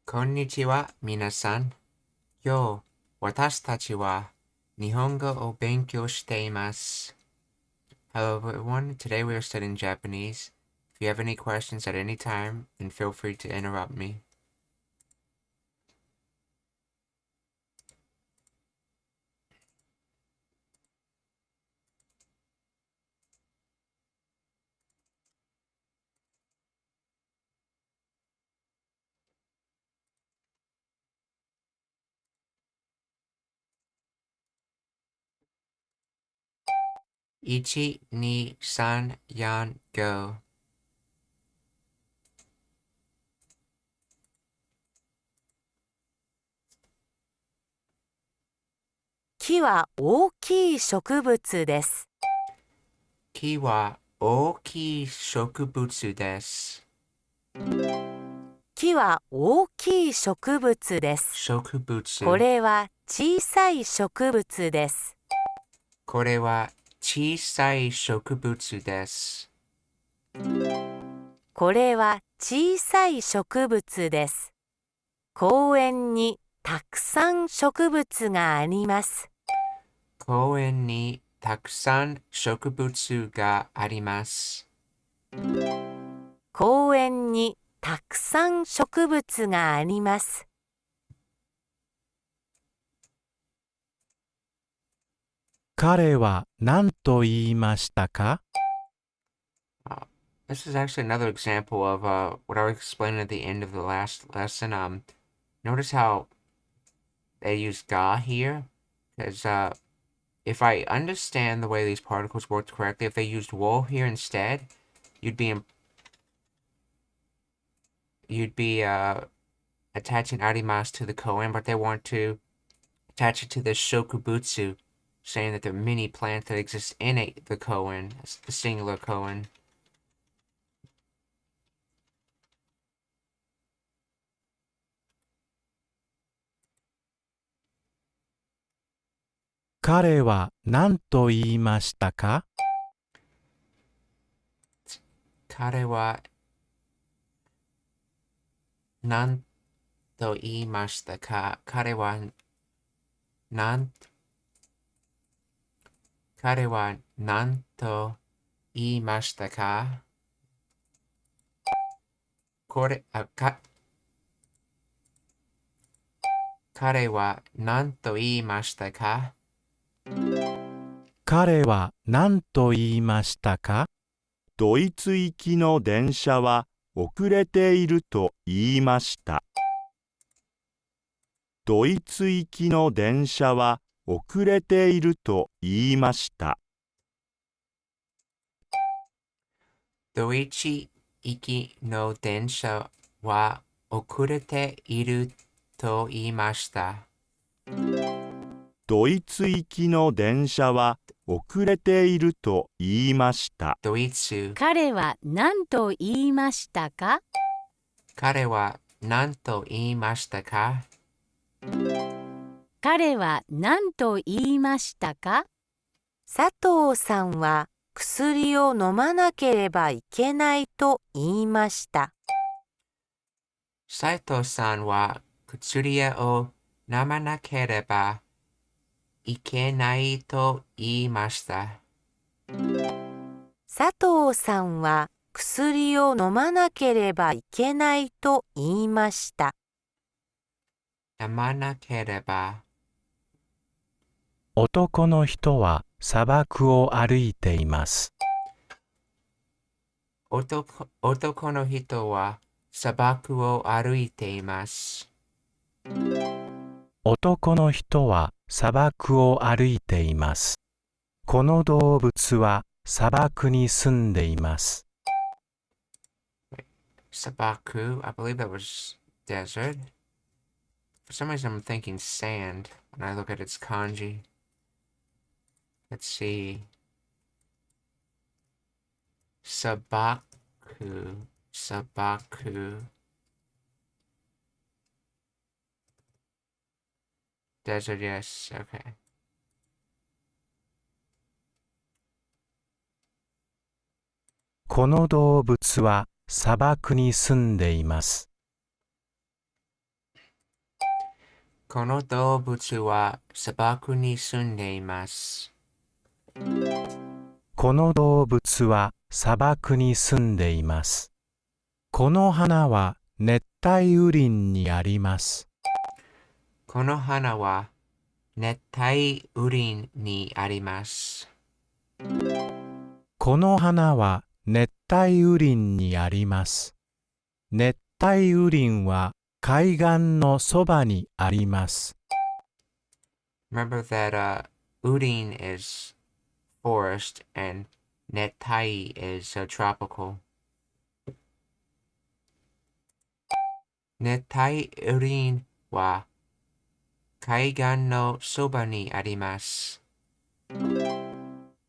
こんにちは、皆さん。今日、私たちは日本語を勉強しています。Hello everyone, today we are studying Japanese. If you have any questions at any time, then feel free to interrupt me. 1、2、3、4、5。木は大きい植物です。木は大きい植物です。木は大きい植物です。植物。これは小さい植物です。これは小さい植物です。これは小さい植物です。公園にたくさん植物があります。公園にたくさん植物があります。公園にたくさん植物があります。彼は何と言いましたか？ This is actually another example of what I was explaining at the end of the last lesson. Notice how they use ga here, because if I understand the way these particles worked correctly, if they used wo here instead, you'd be attaching arimasu to the koan, but they want to attach it to the shokubutsu, saying that they're mini plants that exist in the koan, the singular koan. 彼は何と言いましたか？彼は何と言いましたか？彼は何と言いましたか？彼は何と言いましたか？彼は何と言いましたか？ドイツ行きの電車は遅れていると言いました。ドイツ行きの電車は遅れていると言いました。ドイツ行きの電車は遅れていると言いました。ドイツ行きの電車は遅れていると言いました。ドイツ。彼は何と言いましたか？彼は何と言いましたか？彼は何と言いましたか？佐藤さんは薬を飲まなければいけないと言いました。斉藤さんは薬を飲まなければいけないと言いました。佐藤さんは薬を飲まなければいけないと言いました。飲まなければ。男の人は砂漠を歩いています。男の人は砂漠を歩いています。男の人は砂漠を歩いています。この動物は砂漠に住んでいます。砂漠, I believe that was desert. For some reason I'm thinking sand when I look at its kanji. Let's see. 砂漠. Desert, yes, okay. この動物は砂漠に住んでいます。この動物は砂漠に住んでいます。この動物は砂漠に住んでいます。この花は熱帯雨林にあります。この花は熱帯雨林にあります。この花は熱帯雨林にあります。熱帯雨林は海岸のそばにあります。Remember that Udine is forest and Netai is tropical. Netai Udine wa kaigan no soba ni arimasu.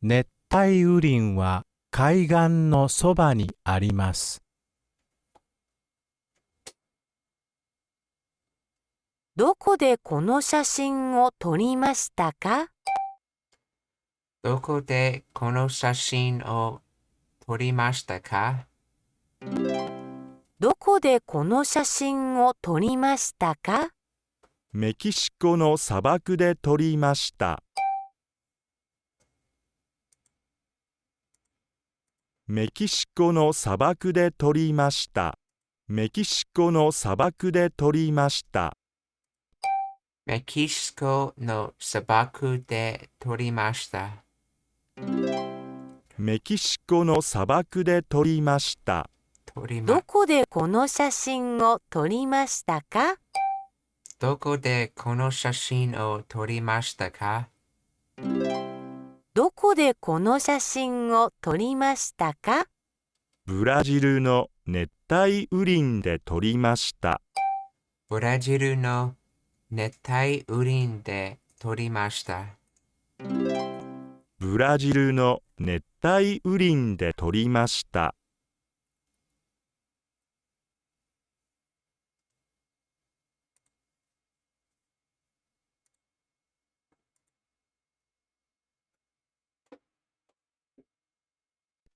熱帯雨林は海岸のそばにあります。どこでこの写真を撮りましたか？どこでこの写真を撮りましたか？どこでこの写真を撮りましたか？メキシコの砂漠で撮りました。メキシコの砂漠で撮りました。メキシコの砂漠で撮りました。メキシコの砂漠で撮りました。メキシコの砂漠で撮りました。どこでこの写真を撮りましたか？どこでこの写真を撮りましたか？どこでこの写真を撮りましたか？ブラジルの熱帯雨林で撮りました。ブラジルの熱帯雨林で撮りました。ブラジルの熱帯雨林で撮りました。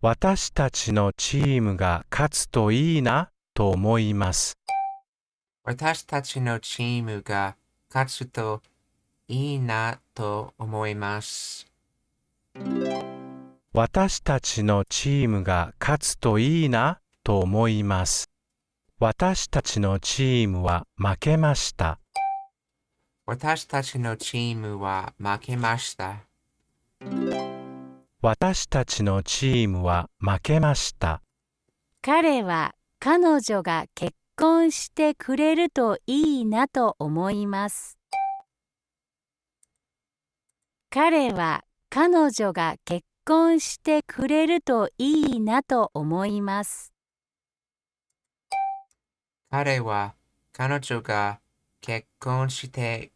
私たちのチームが勝つといいなと思います。私たちのチームが勝つといいなと思います。私たちのチームが勝つといいなと思います。私たちのチームは負けました。私たちのチームは負けました。私たちのチームは負けました。彼は彼女が結婚してくれるといいなと思います。彼は彼女が結婚してくれるといいなと思います。彼は彼女が結婚して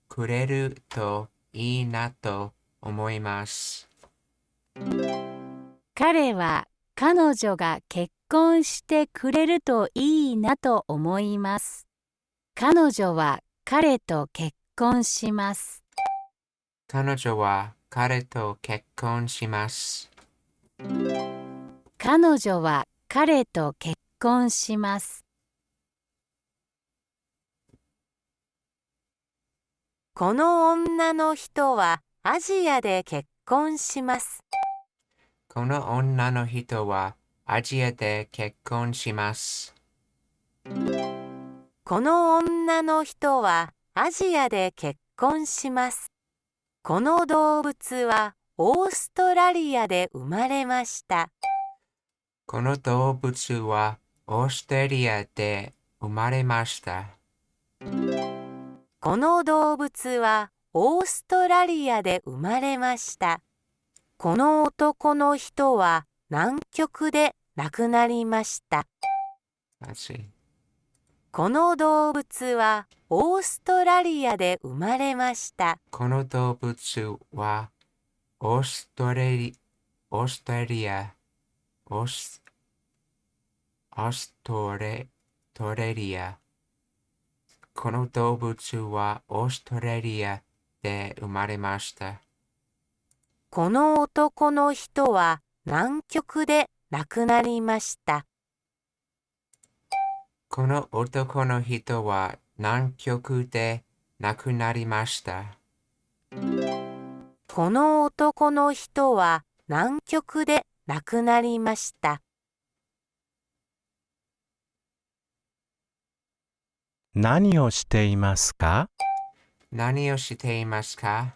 くれるといいなと思います。彼は彼女が結婚してくれるといいなと思います。彼女は彼と結婚します。彼女は彼と結婚します。彼女は彼と結婚します。この女の人はアジアで結婚します。この女の人はアジアで結婚します。この女の人はアジアで結婚します。この動物はオーストラリアで生まれました。この動物はオーストラリアで生まれました。この動物はオーストラリアで生まれました。この男の人は南極で亡くなりました。この動物はオーストラリアで生まれました。この動物はオーストラリア、オーストラリア、オーストラリア。この動物はオーストラリアで生まれました。この男の人は南極で亡くなりました。この男の人は南極でなくなりました。この男の人は南極で亡くなりました。何をしていますか？何をしていますか？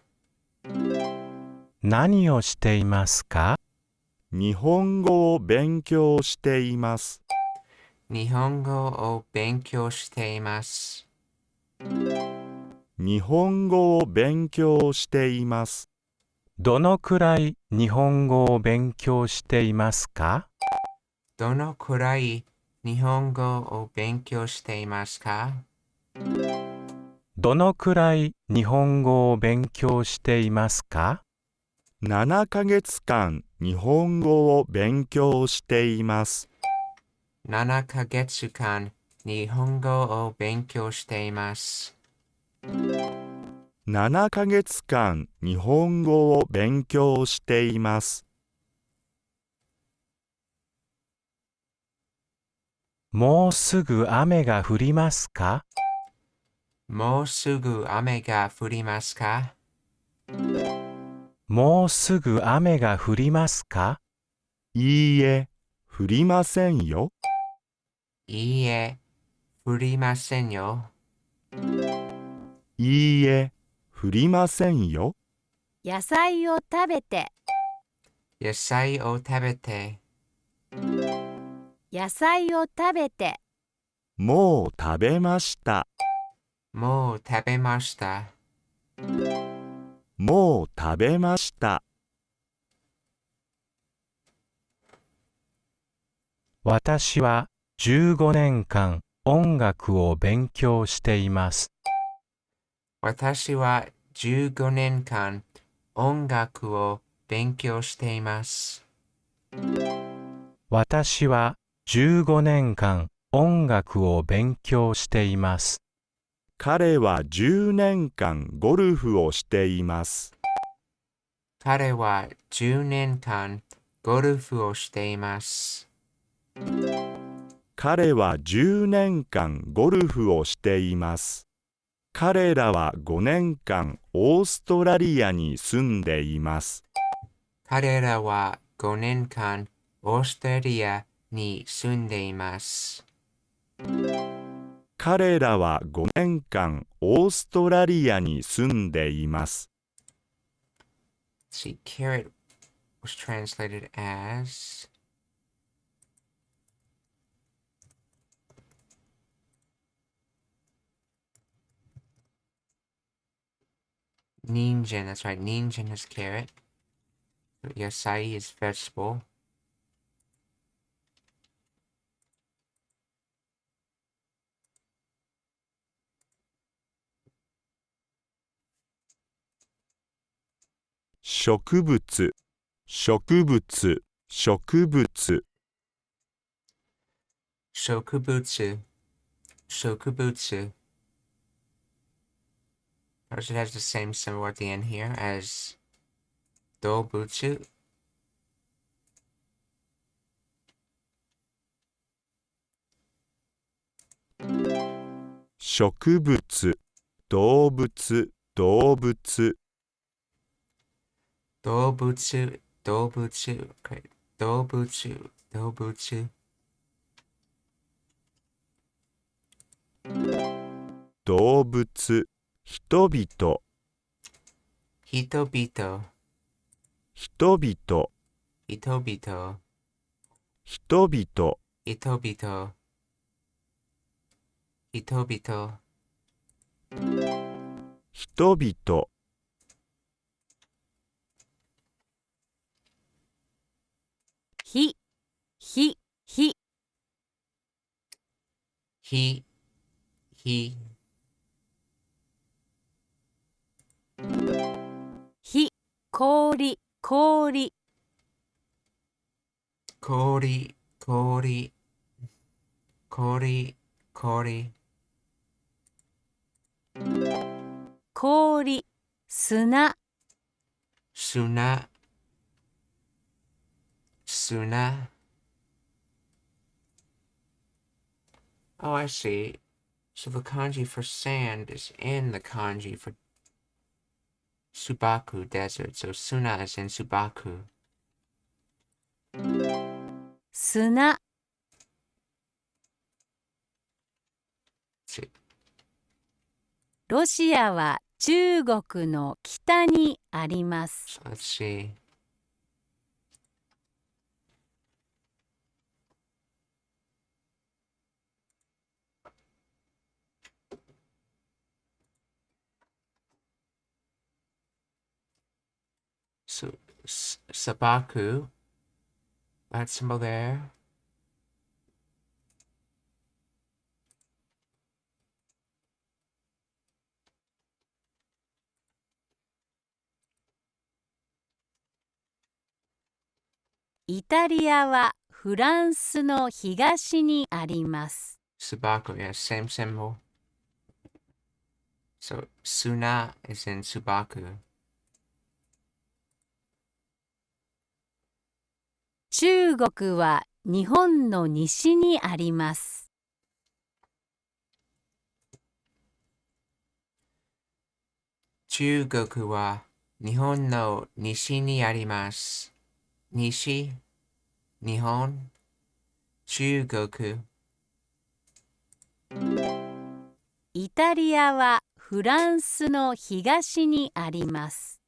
何をしていますか？日本語を勉強しています。日本語を勉強しています。日本語を勉強しています。どのくらい日本語を勉強していますか？どのくらい日本語を勉強していますか？どのくらい日本語を勉強していますか？7ヶ月間日本語を勉強しています。7ヶ月間日本語を勉強しています。7ヶ月間日本語を勉強しています。もうすぐ雨が降りますか？もうすぐ雨が降りますか？もうすぐ雨が降りますか？いいえ、降りませんよ。いいえ、降りませんよ。いいえ、降りませんよ。野菜を食べて、野菜を食べて、野菜を食べて、もう食べました。もう食べました。もう食べました。私は15年間音楽を勉強しています。私は15年間音楽を勉強しています。私は15年間音楽を勉強しています。彼は10年間ゴルフをしています。彼は10年間ゴルフをしています。彼は10年間ゴルフをしています。彼らは5年間オーストラリアに住んでいます。彼らは5年間オーストラリアに住んでいます。彼らは5年間オーストラリアに住んでいます。See, carrot was translated as ninjin. That's right, ninjin is carrot. Yasai is vegetable. 植物、植物、植物。Shokubutsu. Shokubutsu. Notice it has the same symbol at the end here as dobutsu. 植物、動物、動物。Dobutsu, dobutsu. Okay. Dobutsu, dobutsu. 動物、人々、Hitobito, 人々、 hitobito, 人々。 hitobito, hitobito. 人々。ひ、ひ、ひ、He, he, ひ、氷、氷、 kori, kori, kori, kori. 氷、砂、Suna, suna. Oh, I see. So the kanji for sand is in the kanji for Subaku desert. So Suna is in Subaku. 砂 So, ロシアは中国の北にあります。 let's see. So Sabaku, that symbol there. イタリアはフランスの東にあります。 Subaku, yeah, same symbol. So Suna is in Subaku. 中国は日本の西にあります。 Chugoku wa Nihon no nishi ni arimasu. Nishi, Nihon, Chugoku. イタリアはフランスの東にあります。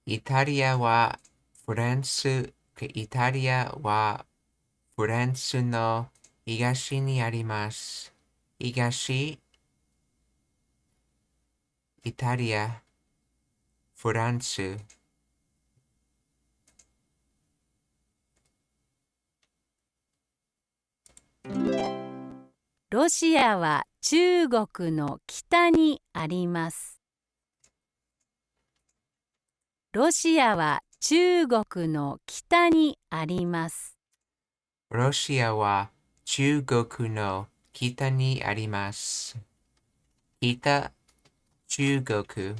イタリアはフランス、イタリアはフランスの東にあります。東、イタリア、フランス。ロシアは中国の北にあります。ロシアは中国の北にあります。ロシアは中国の北にあります。北、中国。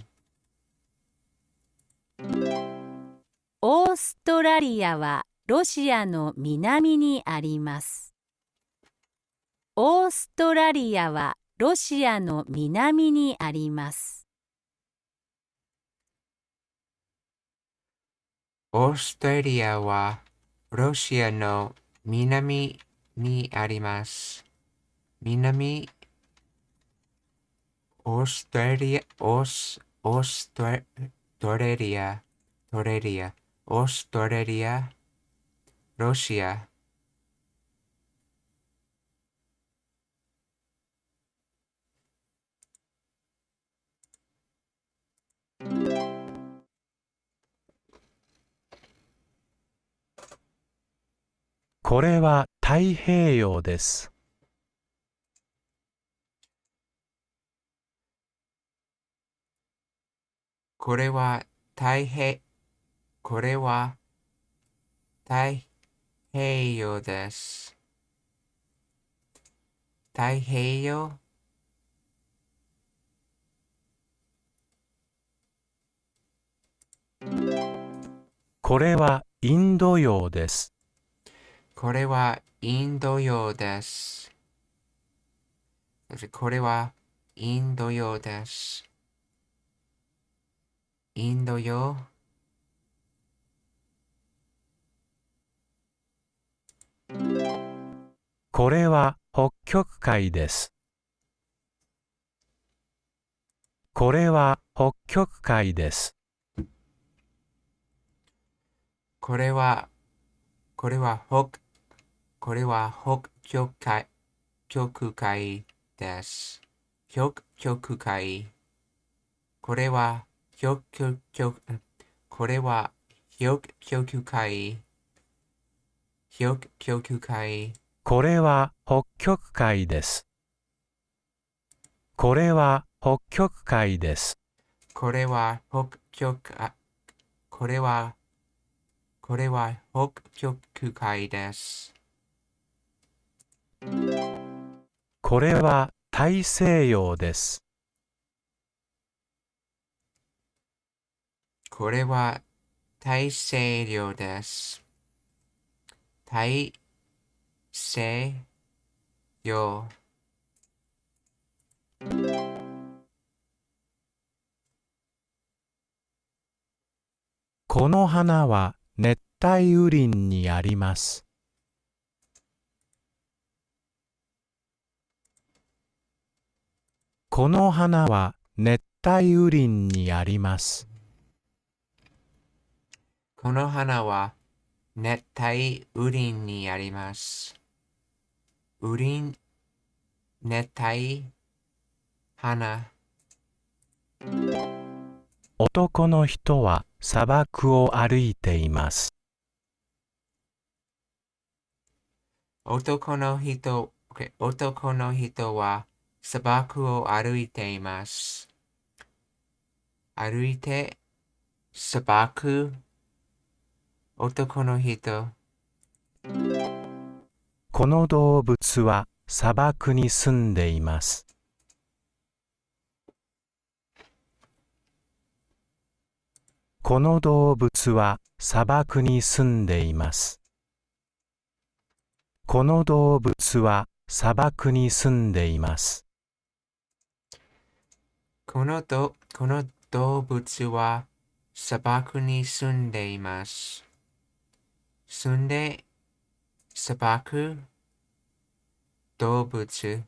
オーストラリアはロシアの南にあります。オーストラリアはロシアの南にあります。オーストラリアはロシアの南にあります。南、オーストラリア、オーストラリア、オーストラリア、ロシア。これは太平洋です。これは太平、これは太平洋です。太平洋、これはインド洋です。これはインド洋です。これはインド洋です。インド洋、これは北極海です。これは北極海です。これは、これは北、これは北極海、極海です。極海。これはこれは極海。極海。これは北極海です。これは北極海です。これは北極、これは北極海です。これは大西洋です。これは大西洋です。大西よ。この花は熱帯雨林にあります。この花は熱帯雨林にあります。この花は熱帯雨林にあります。雨林、熱帯、花。男の人は砂漠を歩いています。男の人、男の人は砂漠を歩いています。歩いて、砂漠、男の人。この動物は砂漠に住んでいます。この動物は砂漠に住んでいます。この動物は砂漠に住んでいます。この動物は砂漠に住んでいます。住んで、砂漠、動物。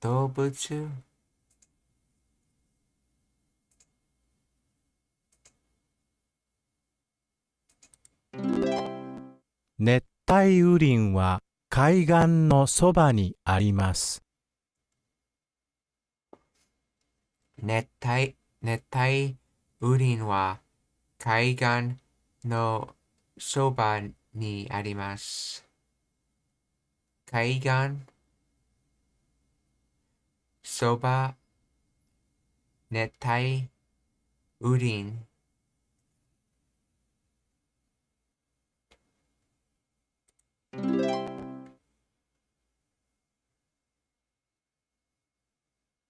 動物。熱帯雨林は海岸のそばにあります。熱帯雨林は海岸のそばにあります。海岸、そば、熱帯雨林。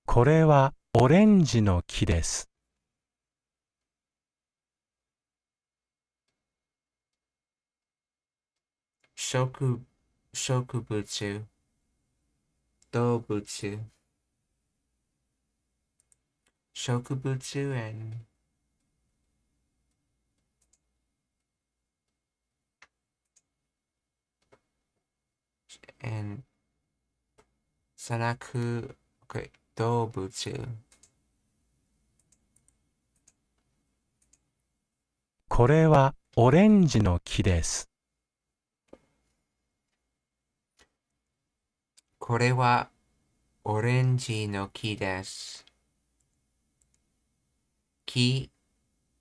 これはオレンジの木です。植物、動物、植物and動物。これはオレンジの木です。これはオレンジの木です。木、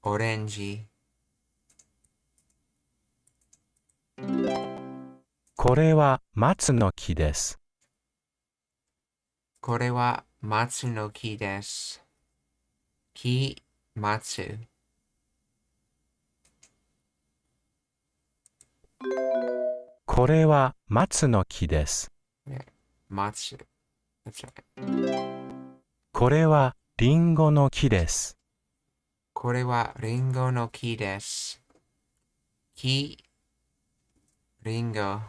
オレンジ。これは松の木です。これは松の木です。木、松。これは松の木です。松。That's right. これはリンゴの木です。これはリンゴの木です。木、リンゴ。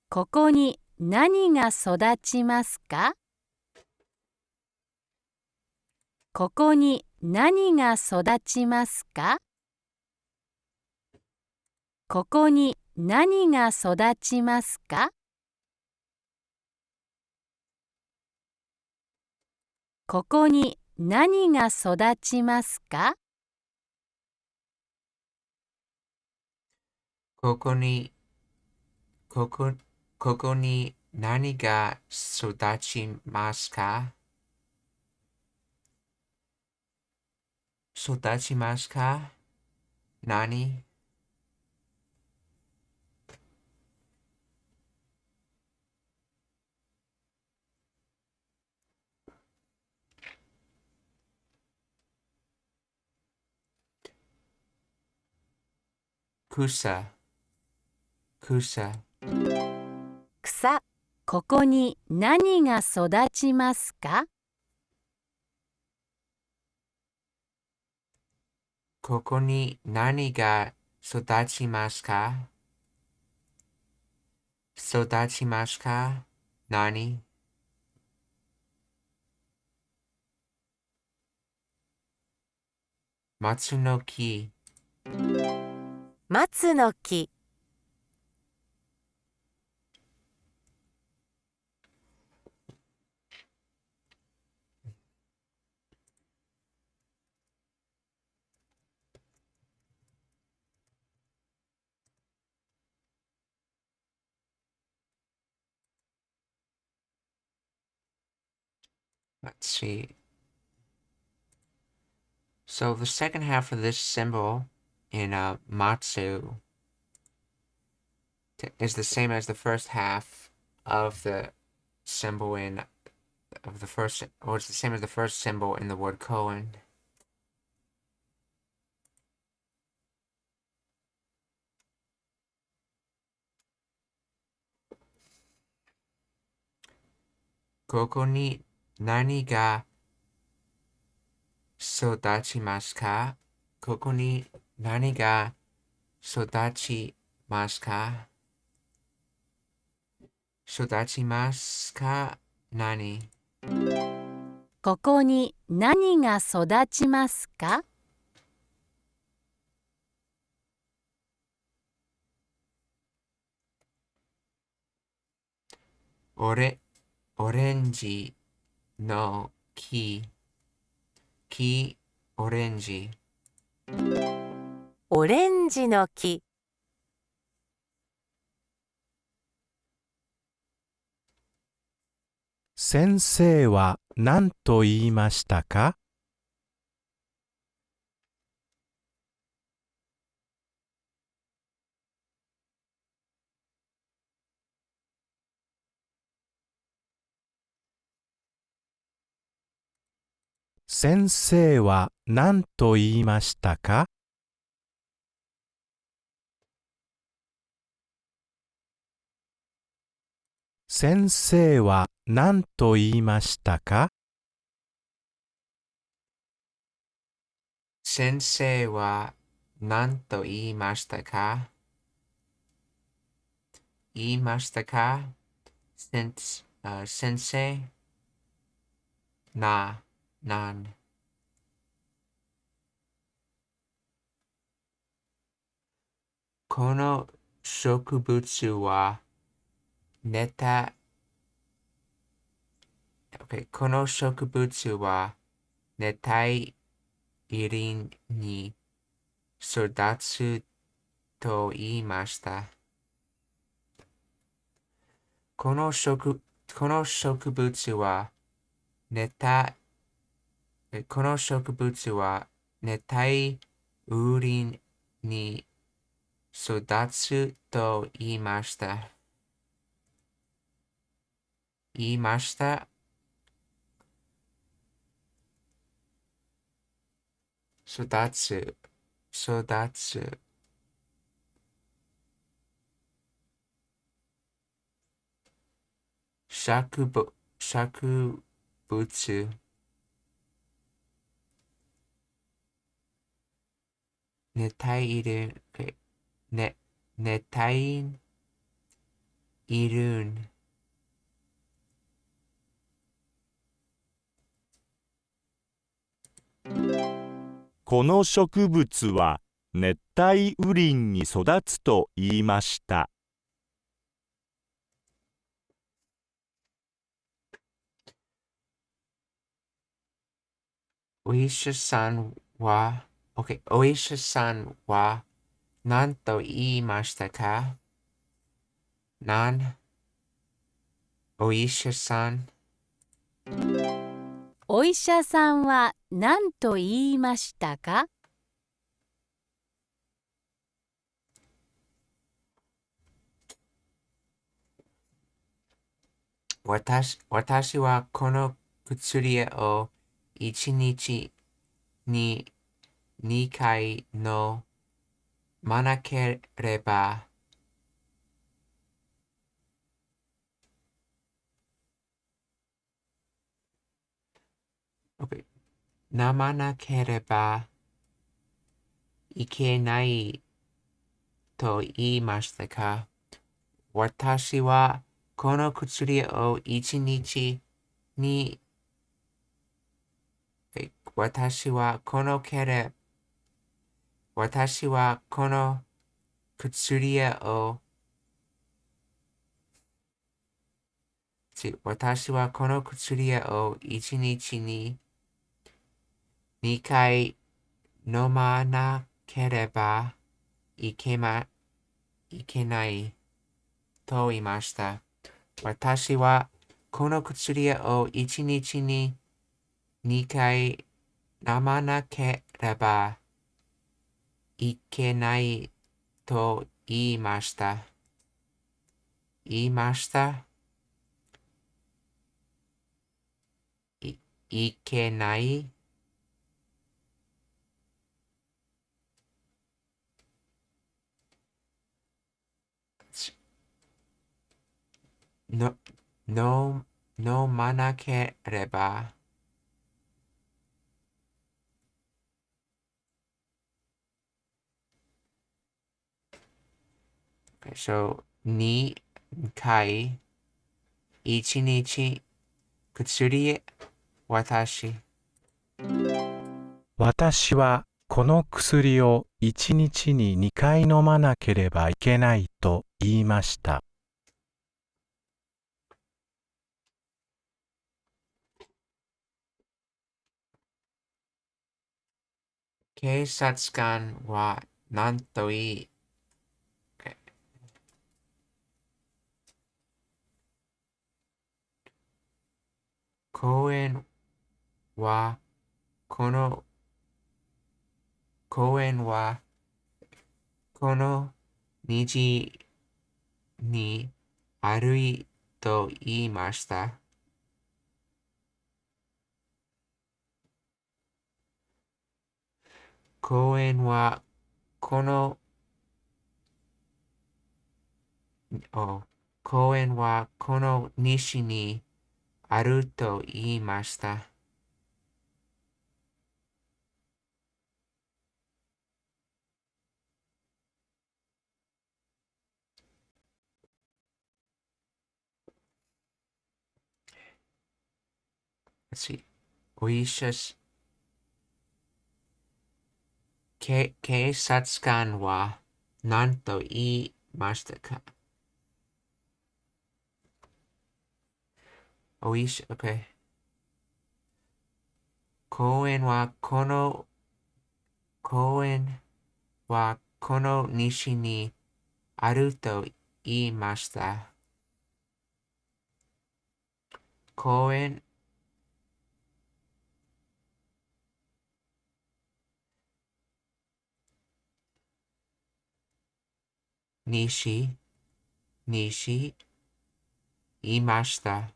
ここに何が育ちますか？ここに何が育ちますか？ここに何が育ちますか？ここに何が育ちますか？ここに、ここ、ここに何が育ちますか？育ちますか？何？草。草。草、ここに何が育ちますか？ここに何が育ちますか？育ちますか？何？松の木。松の木。Let's see. So the second half of this symbol in matsu is the same as the first half of the symbol in of the first, or it's the same as the first symbol in the word koan. Koko ni nani ga sodachimasu ka? Koko ni nani ga sodachimasu ka? Sodachimasu ka? Nani? ここに何が育ちますか？オレンジの木。オレンジ。オレンジの木。先生は何と言いましたか？先生は何と言いましたか？先生は何と言いましたか？先生は何と言いましたか？言いましたか？先生なん。この植物はOK、この植物は熱帯雨林に育つと言いました。この植物は熱帯この植物は熱帯雨林に育つと言いました。言いました。育つ。植物。熱帯いる。熱帯いる。この植物は熱帯雨林に育つと言いました。お医者さんは、OK、お医者さんは何と言いましたか？お医者さん。お医者さんは何と言いましたか？私はこの薬を1日に2回飲まなければ飲まなければいけないと言いましたか？私はこの薬を一日に、私はこの薬を、私はこの薬を一日に2回飲まなければいけないと言いました。私はこの薬を一日に2回飲まなければいけないと言いました。言いました。い、いけない。の、の、飲まなければ。So, 2回、1日、薬、私。私はこの薬を1日に2回飲まなければいけないと言いました。警察官は何と言い、公園は、この、公園は、この虹に歩いと言いました。公園は、この、公園はこの西にあると言いました。お医者す、警察官は何と言いましたか？お医者、OK。公園はこの、公園はこの西にあると言いました。公園、西、言いました。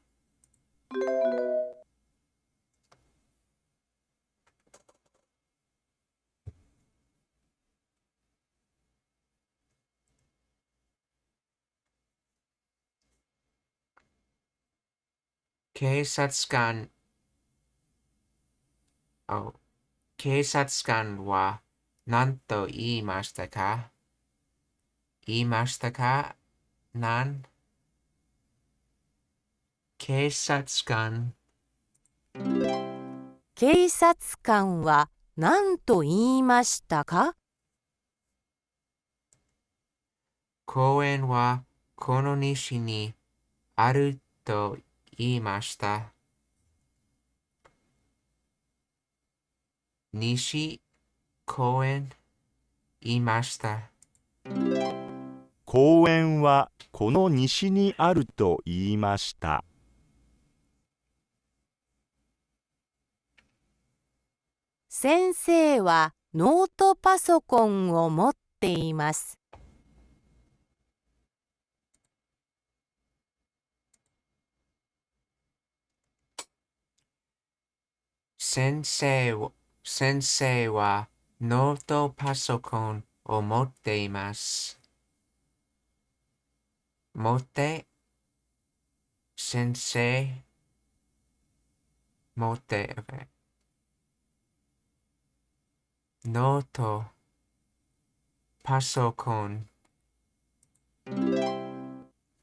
警察官、お警察官は何と言いましたか？言いましたか？警察官、警察官は何と言いましたか？公園はこの西にあると言いました。西、公園、言いました。公園はこの西にあると言いました。先生はノートパソコンを持っています。先生先生はノートパソコンを持っています。持って、先生、持って、OK。ノート、パソコン。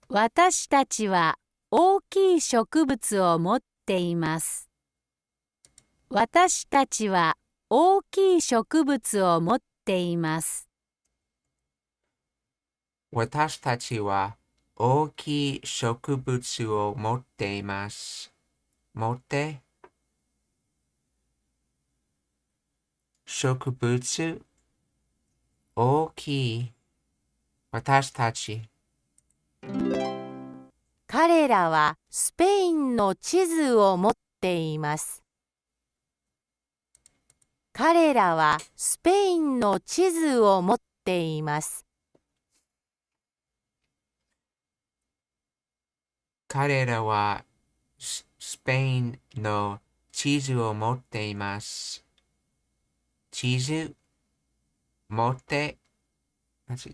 私たちは大きい植物を持っています。私たちは大きい植物を持っています。私たちは大きい植物を持っています。持って、植物、大きい、私たち。彼らはスペインの地図を持っています。彼らはスペインの地図を持っています。彼らはスペインの地図を持っています。地図、持って、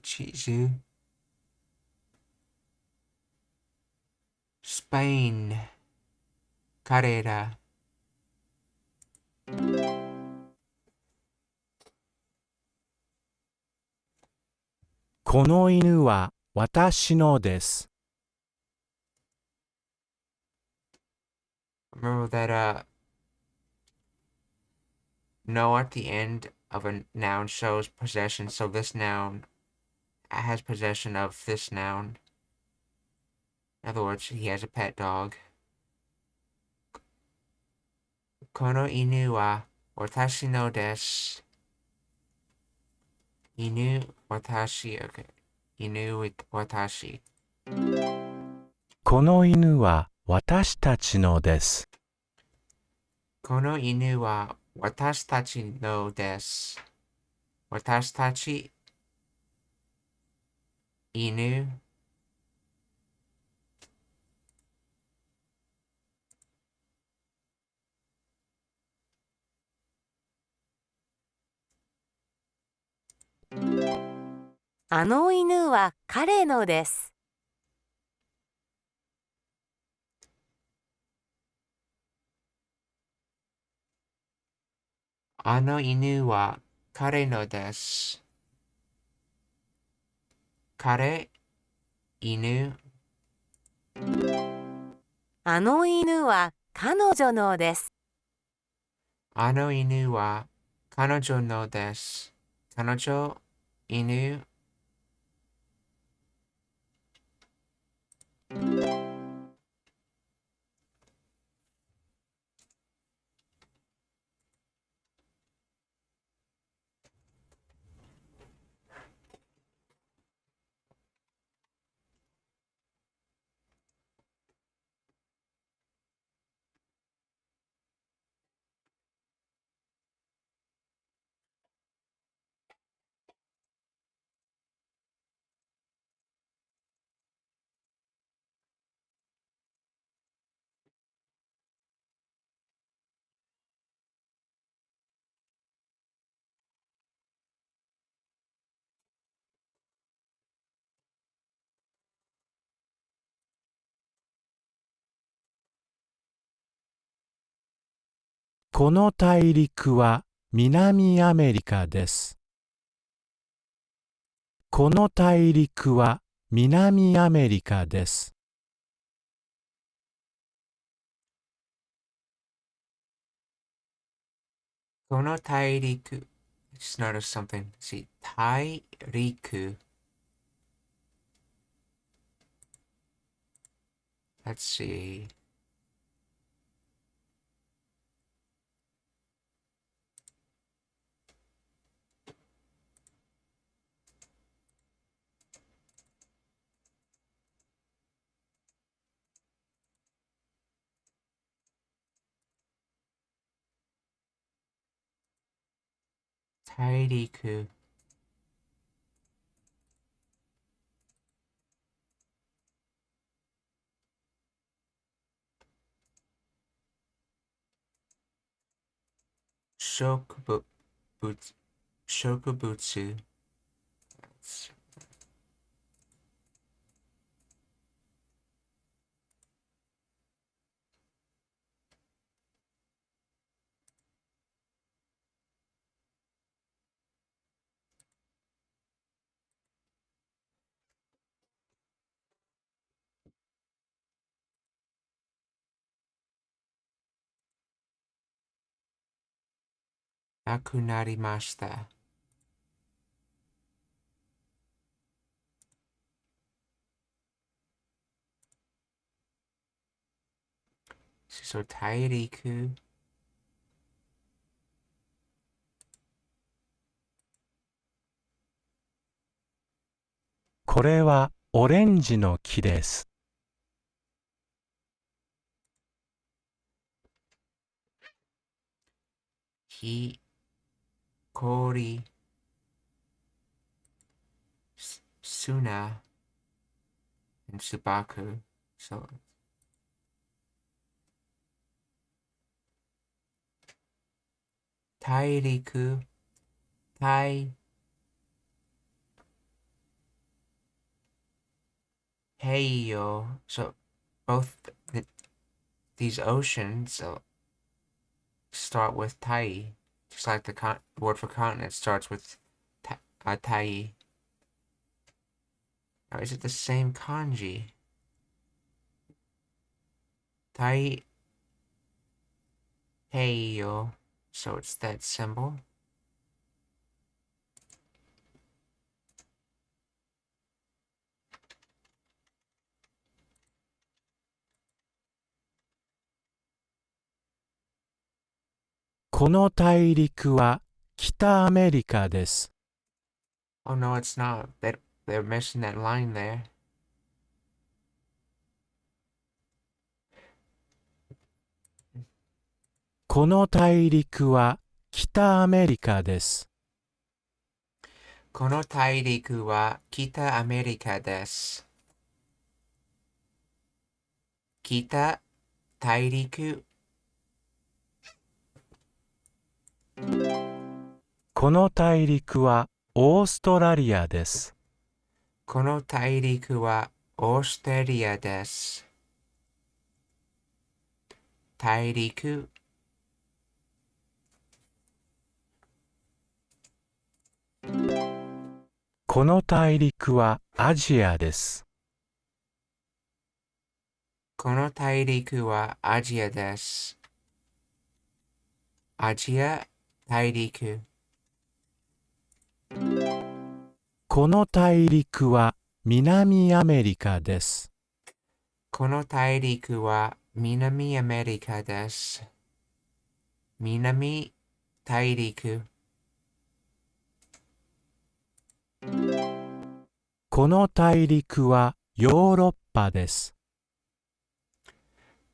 地図、スペイン、彼ら。この犬は私のです。Remember that no at the end of a noun shows possession, so this noun has possession of this noun. In other words, he has a pet dog. この犬は私のです。犬、私、okay. 犬、私。この犬は私たちのです。この犬は私たちのです。私たち、犬。あの犬は彼のです。あの犬は彼のです。彼、犬。あの犬は彼女のです。あの犬は彼女のです。彼女、犬。この大陸は南アメリカです。この大陸は南アメリカです。この大陸。Just notice something. See, 大陸。Let's see. 大陸。植物。植物。なくなりました。So 大陸。これはオレンジの木です。ひ、氷、砂、and 砂漠。So 大陸、太平洋. So both these oceans start with tai, just like the word for continent starts with tai. Now, is it the same kanji? Tai heiyo. So it's that symbol. この大陸は北アメリカです。Oh no, it's not. They're missing that line there. この大陸は北アメリカです。この大陸は北アメリカです。北大陸。この大陸はオーストラリアです。この大陸はオーストラリアです。大陸。この大陸はアジアです。この大陸はアジアです。アジア大陸。この大陸は南アメリカです。この大陸は南アメリカです。南大陸。この大陸はヨーロッパです。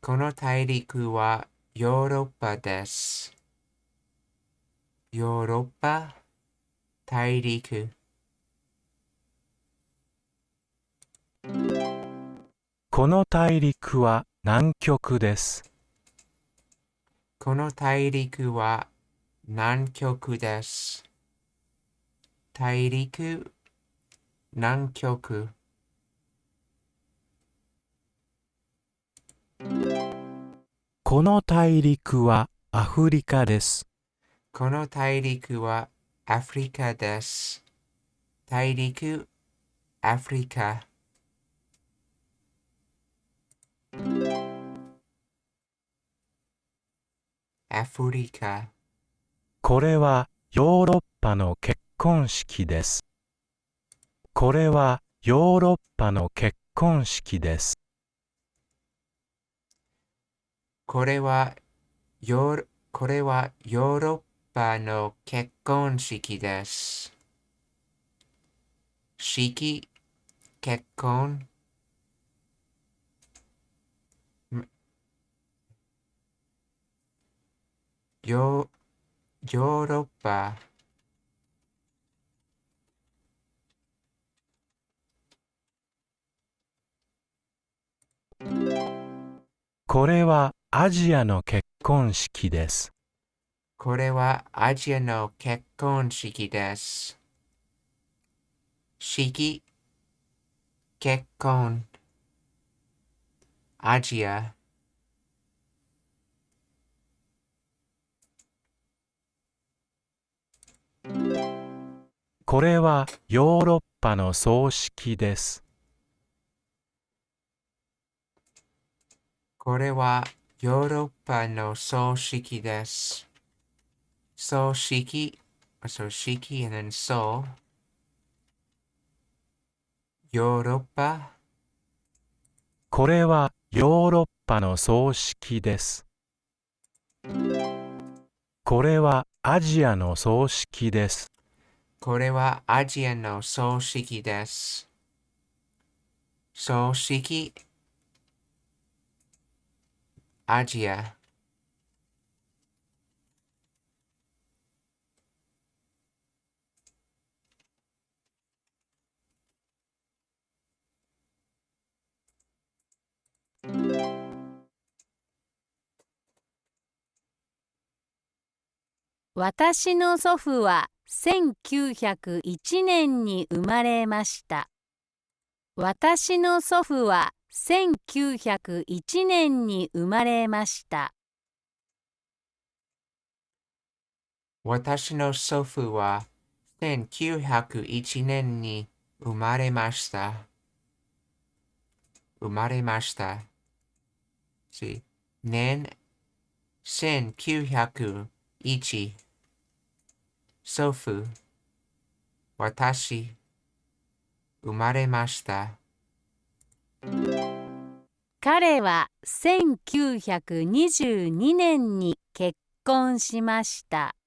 この大陸はヨーロッパです。ヨーロッパ大陸。この大陸は南極です。この大陸は南極です。大陸、南極。この大陸はアフリカです。この大陸はアフリカです。大陸、アフリカ。アフリカ。これはヨーロッパの結婚式です。これはヨーロッパの結婚式です。これはこれはヨーロッパの結婚式です。式、結婚。ヨヨーロッパ。これはアジアの結婚式です。これはアジアの結婚式です。式、結婚。アジア。これはヨーロッパの葬式です。これはヨーロッパの葬式です。So shiki, so shiki, and then so. Europa. これはヨーロッパの葬式です。これはアジアの葬式です。これはアジアの葬式です。葬式、アジア。私の祖父は1901年に生まれました。私の祖父は1901年に生まれました。私の祖父は1901年に生まれました。生まれました。See, 年1901。祖父、私、生まれました。彼は1922年に結婚しました。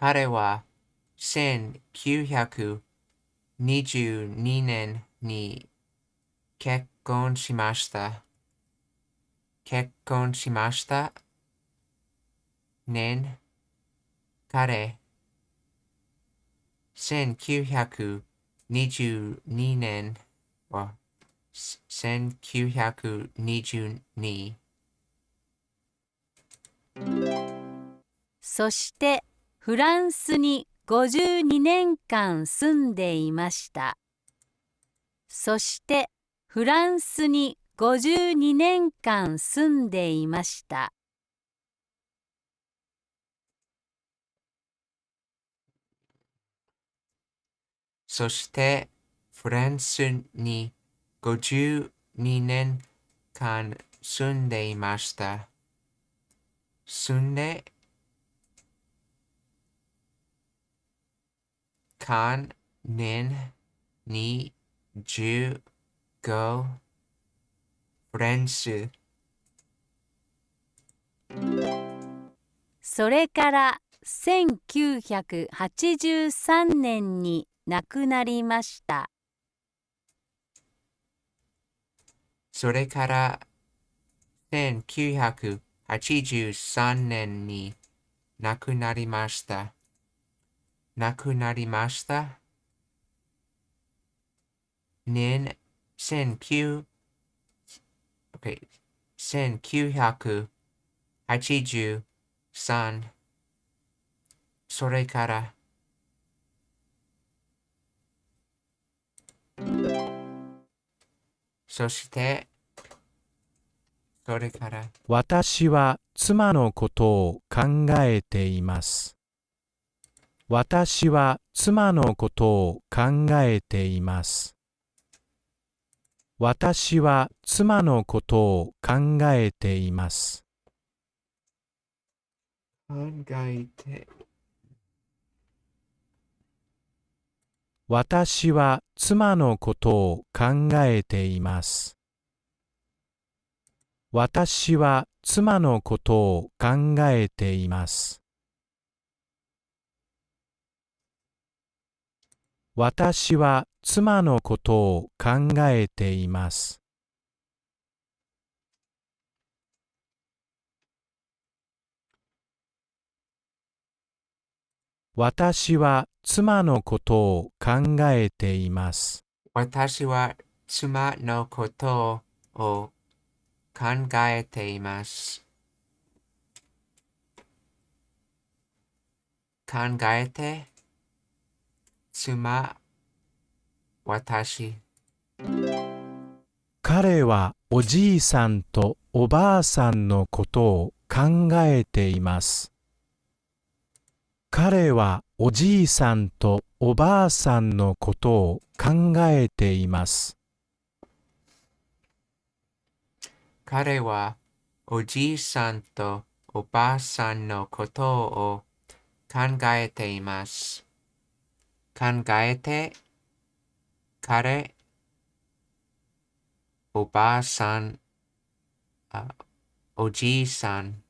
彼は1922年に結婚しました。結婚しました。年、彼、1922年は1922。そしてフランスに52年間住んでいました。そしてフランスに52年間住んでいました。そしてフランスに52年間住んでいました。住んで、間、年、に、15、フランス。それから1983年に亡くなりました。それから1983年に亡くなりました。亡くなりました。年、1900、okay、1983。それから、そして、それから、私は妻のことを考えています。私は妻のことを考えています。私は妻のことを考えています。考えて、私は妻のことを考えています。私は妻のことを考えています。私は妻のことを考えています。私は妻のことを考えています。私は妻のことを考えています。考えて、妻、私。彼はおじいさんとおばあさんのことを考えています。彼はおじいさんとおばあさんのことを考えています。彼はおじいさんとおばあさんのことを考えています。考えて、彼、おばあさん、おじいさん。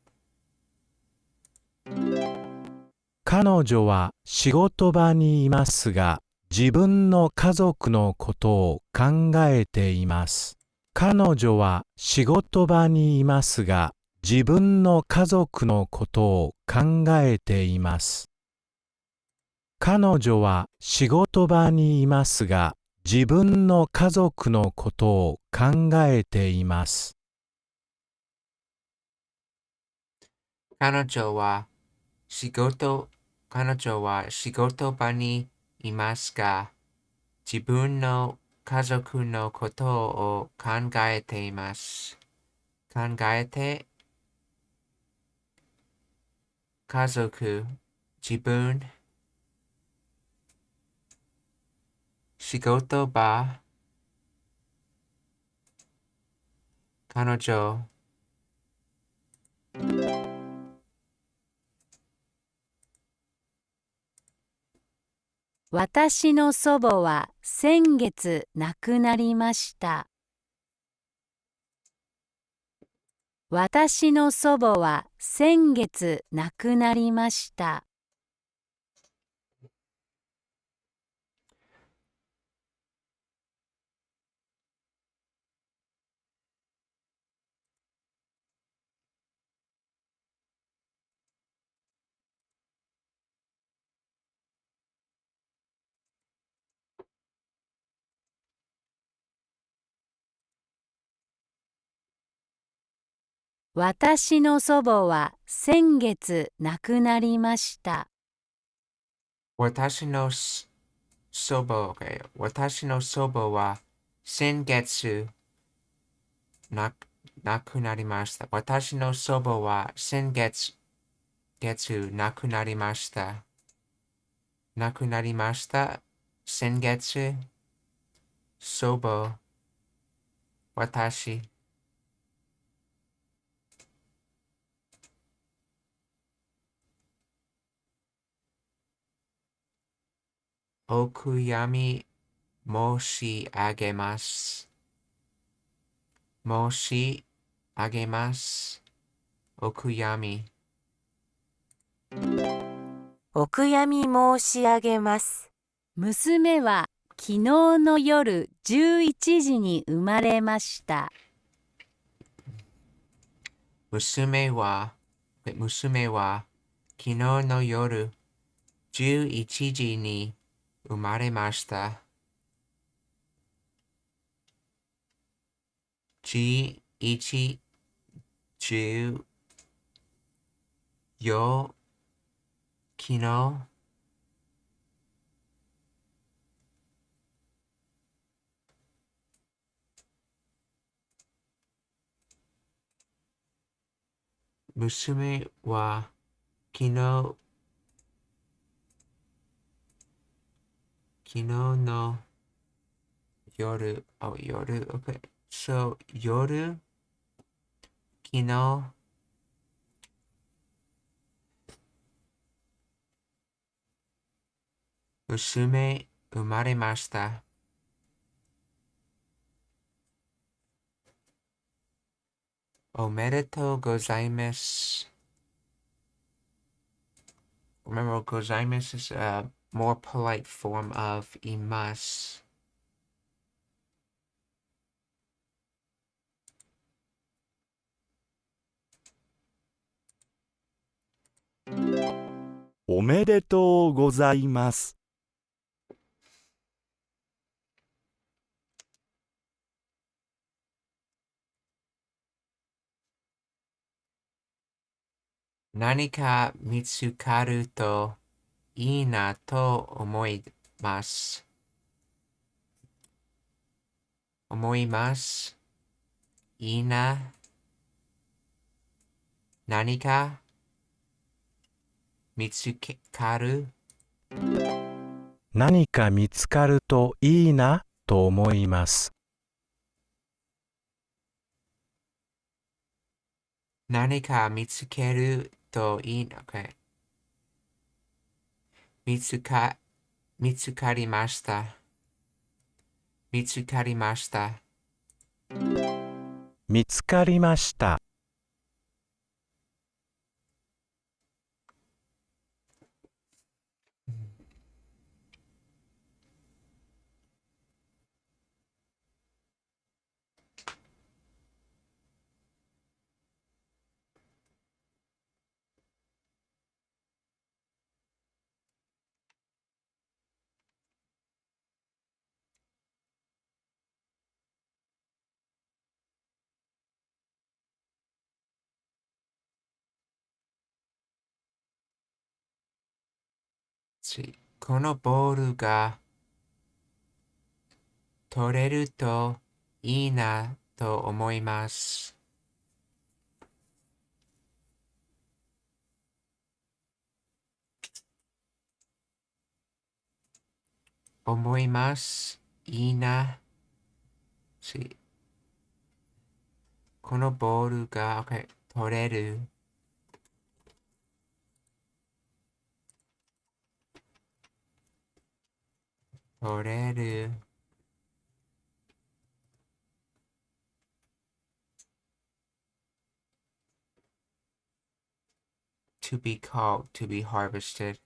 彼女は仕事場にいますが、自分の家族のことを考えています。彼女は仕事場にいますが、自分の家族のことを考えています。彼女は仕事場にいますが、自分の家族のことを考えています。彼女は仕事、彼女は仕事場にいますが、自分の家族のことを考えています。考えて、家族、自分、仕事場、彼女、私の祖母は先月亡くなりました。私の祖母は先月亡くなりました。私の祖母は先月亡くなりました。私の祖母、私の祖母は先月な亡くなりました。私の祖母は先月亡くなりました。亡くなりました。先月、祖母、私。お悔やみ申し上げます。申し上げます。お悔やみ。お悔やみ申し上げます。娘は昨日の夜11時に生まれました。娘は昨日の夜11時に生まれました。11、10、よ、昨日、娘は昨日の夜、夜、okay. So, 夜、昨日、娘、生まれました。おめでとうございます。Remember, ございます is a more polite form of immerse. おめでとうございます。何か見つかるといいなと思います。思います。いいな。何か見つかる。何か見つかるといいなと思います。何か見つけるといいな。Okay. 見つかりました。見つかりました。見つかりました。このボールが取れるといいなと思います。思います。いいな。このボールが、OK、取れる。取れる。to be called, to be harvested.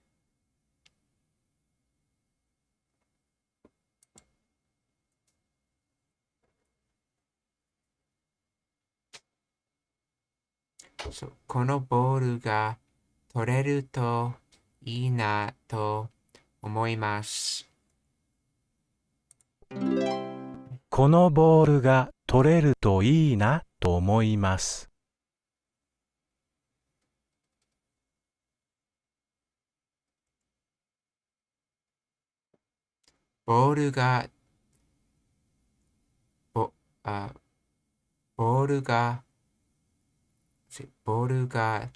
このボールが取れるといいなと思います。このボールが取れるといいなと思います。ボールが、ボ、あ、ボールが、ボールが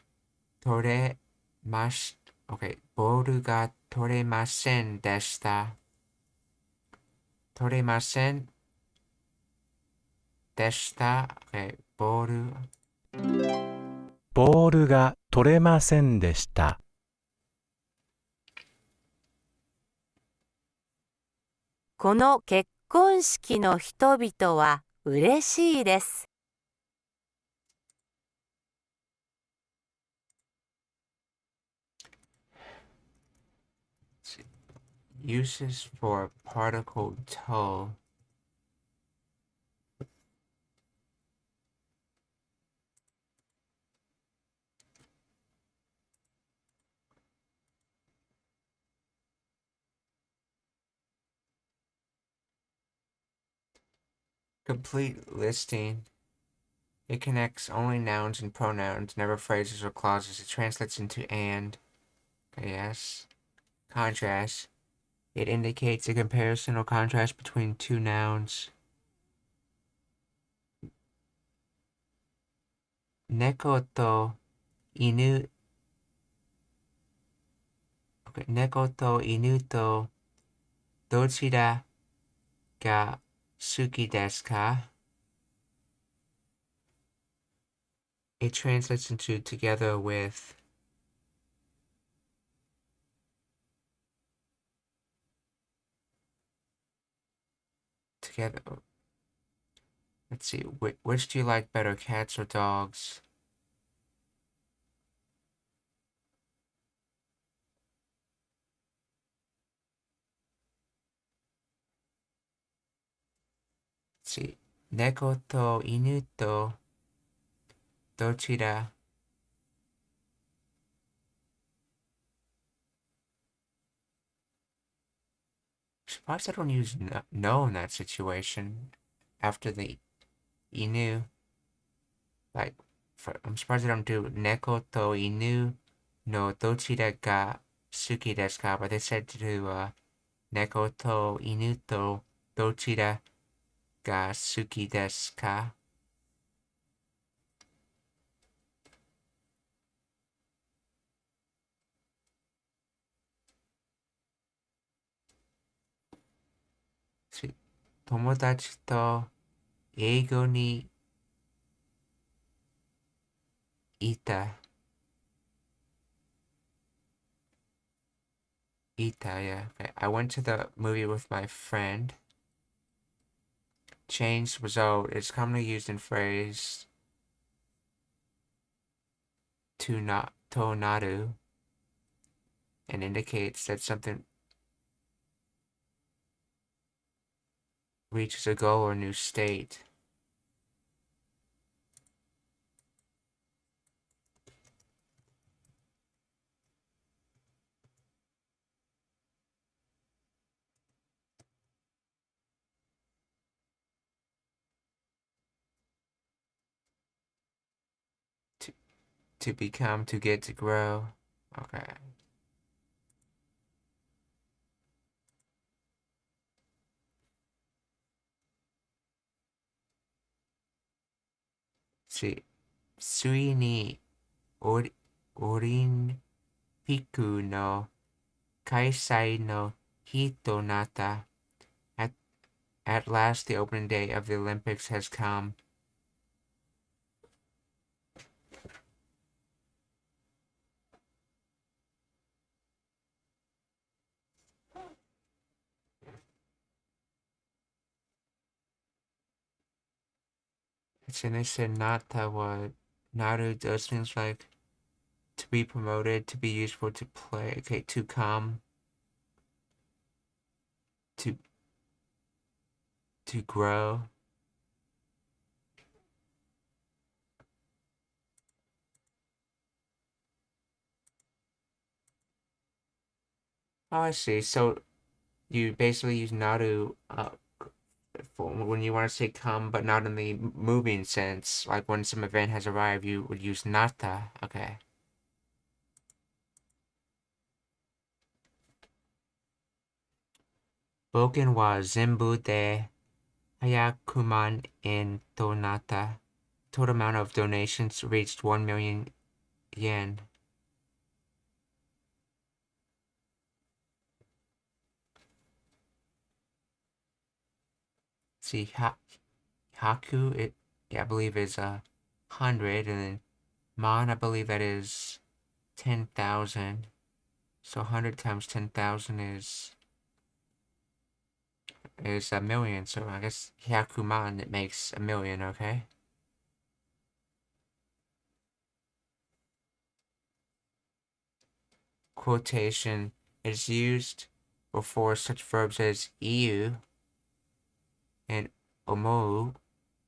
取れまし、OK、ボールが取れませんでした。取れませんでした。OK、ボールが取れませんでした。この結婚式の人々は嬉しいです。uses for particle to. Complete listing. It connects only nouns and pronouns, never phrases or clauses. It translates into and. Yes. Contrast. It indicates a comparison or contrast between two nouns. Neko to inu. Okay. Neko to inu to dochira ga suki desu ka? It translates into together with. Together. Let's see. Which do you like better, cats or dogs? Let's see. Neko to inu to dochira. Surprised I don't use no in that situation after the inu. Like, I'm surprised they don't do neko to inu no dochira ga suki desu ka, but they said to do neko to inu to dochira ga suki desu ka. Tomodachi to eigo ni ita. Ita, yeah. Okay. I went to the movie with my friend. Changed result is commonly used in phrase to naru and indicates that something reaches a goal or new state. To become, to get, to grow. Okay. See, sui ni orin piku no kaisai no hito nata. At last, the opening day of the Olympics has come. And they said nata what naru does things like to be promoted, to be useful, to play. Okay, to come, to grow. Oh, I see. So you basically use naru for when you want to say come, but not in the moving sense. Like when some event has arrived, you would use nata. Okay. Boken wa zenbu de hayakuman in donata. Total amount of donations reached 1 million yen. See, haku, I believe is 100, and then man, I believe that is 10,000. So 100 times 10,000 is a million. So I guess hyakuman, it makes a million, okay? Quotation is used before such verbs as iu and omou,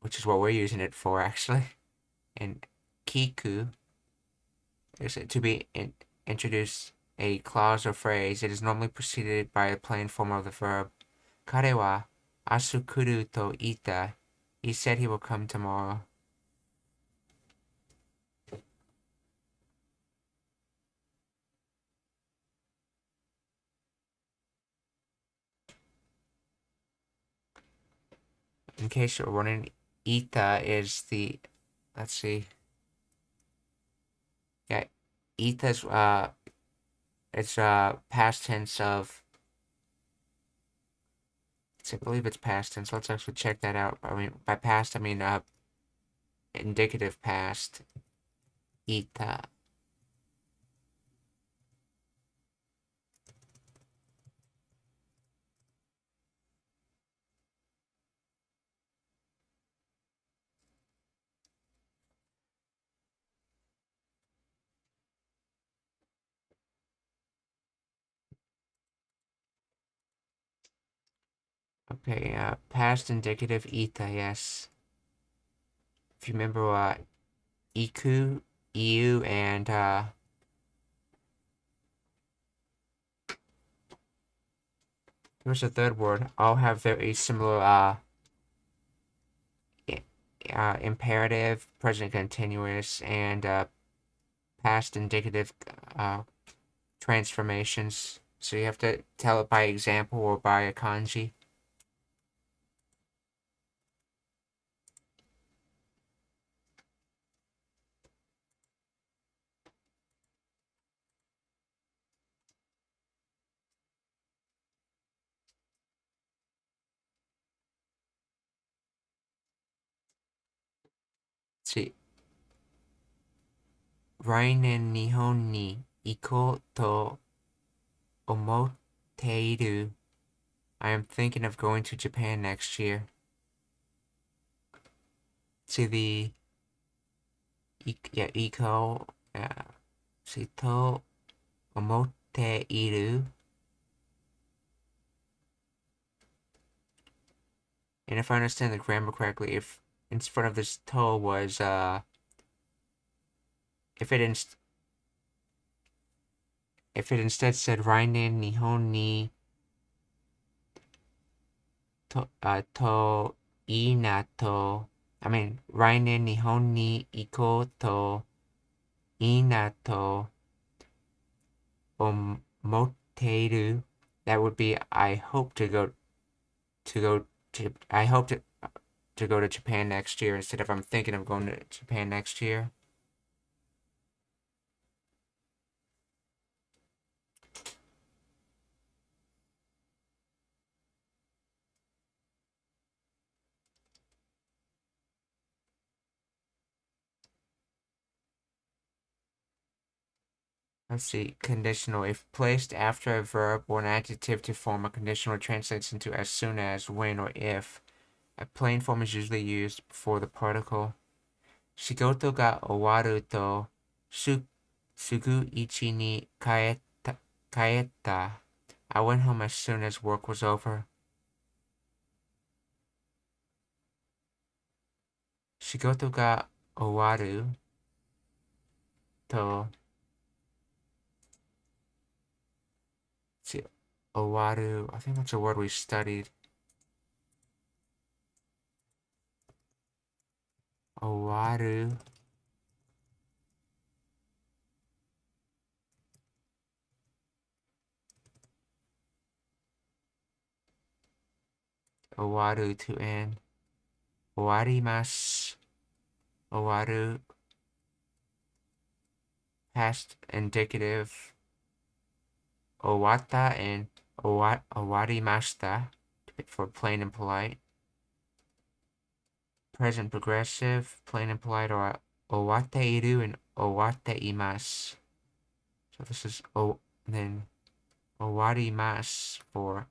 which is what we're using it for actually, and kiku is to be introduce a clause or phrase. It is normally preceded by a plain form of the verb. Kare wa asu kuru to ita. He said he will come tomorrow. In case you're wondering, ita is the, let's see, yeah, ita's it's past tense of, I believe it's past tense. Let's actually check that out. I mean, by past I mean indicative past. Ita. Okay, past indicative ita, yes. If you remember iku, iu, and there's a third word, all have very similar imperative, present continuous, and past indicative transformations. So you have to tell it by example or by a kanji. See, 来年日本に行こうと思っている. I am thinking of going to Japan next year. See the eco. See to omotte iru. And if I understand the grammar correctly, if in front of this to was if it instead said Rainen Nihon ni to ina to, I mean Rainen Nihon ni iko to ina to omotteru, that would be I hope to go to Japan next year instead of I'm thinking of going to Japan next year. Let's see, conditional. If placed after a verb or an adjective to form a conditional, translates into as soon as, when, or if. A plain form is usually used before the particle. Shigoto ga owaru to sugu ichi ni kaeta. I went home as soon as work was over. Shigoto ga owaru to. See, owaru, I think that's a word we studied. Owaru. Owaru to end. Owarimasu. Owaru. Past indicative. Owata and owarimashita for plain and polite. Present progressive, plain and polite, or owateiru and owateimasu. So this is then owarimasu for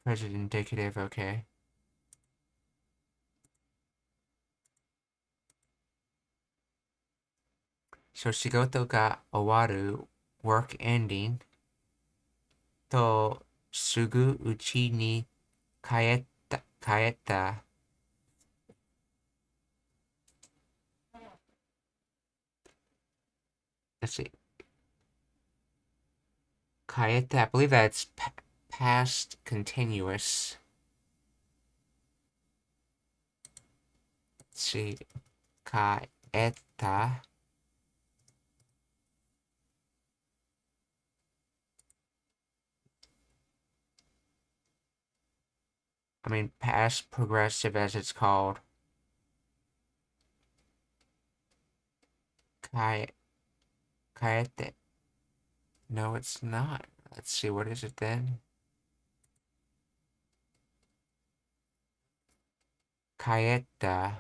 present indicative, okay. So shigoto ga owaru, work ending, to sugu uchi ni kaeta. Let's see. Kaeta, I believe that's past continuous. Let's see. Kaeta. I mean, past progressive as it's called. Kaete. No, it's not. Let's see, what is it then? Kaeta.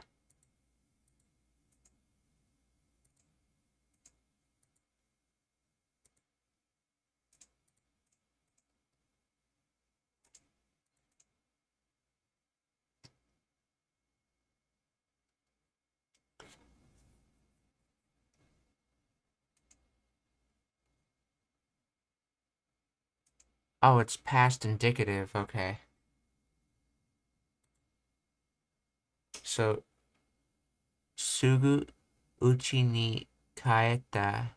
Oh, it's past indicative, okay. So, sugu uchi ni kaeta.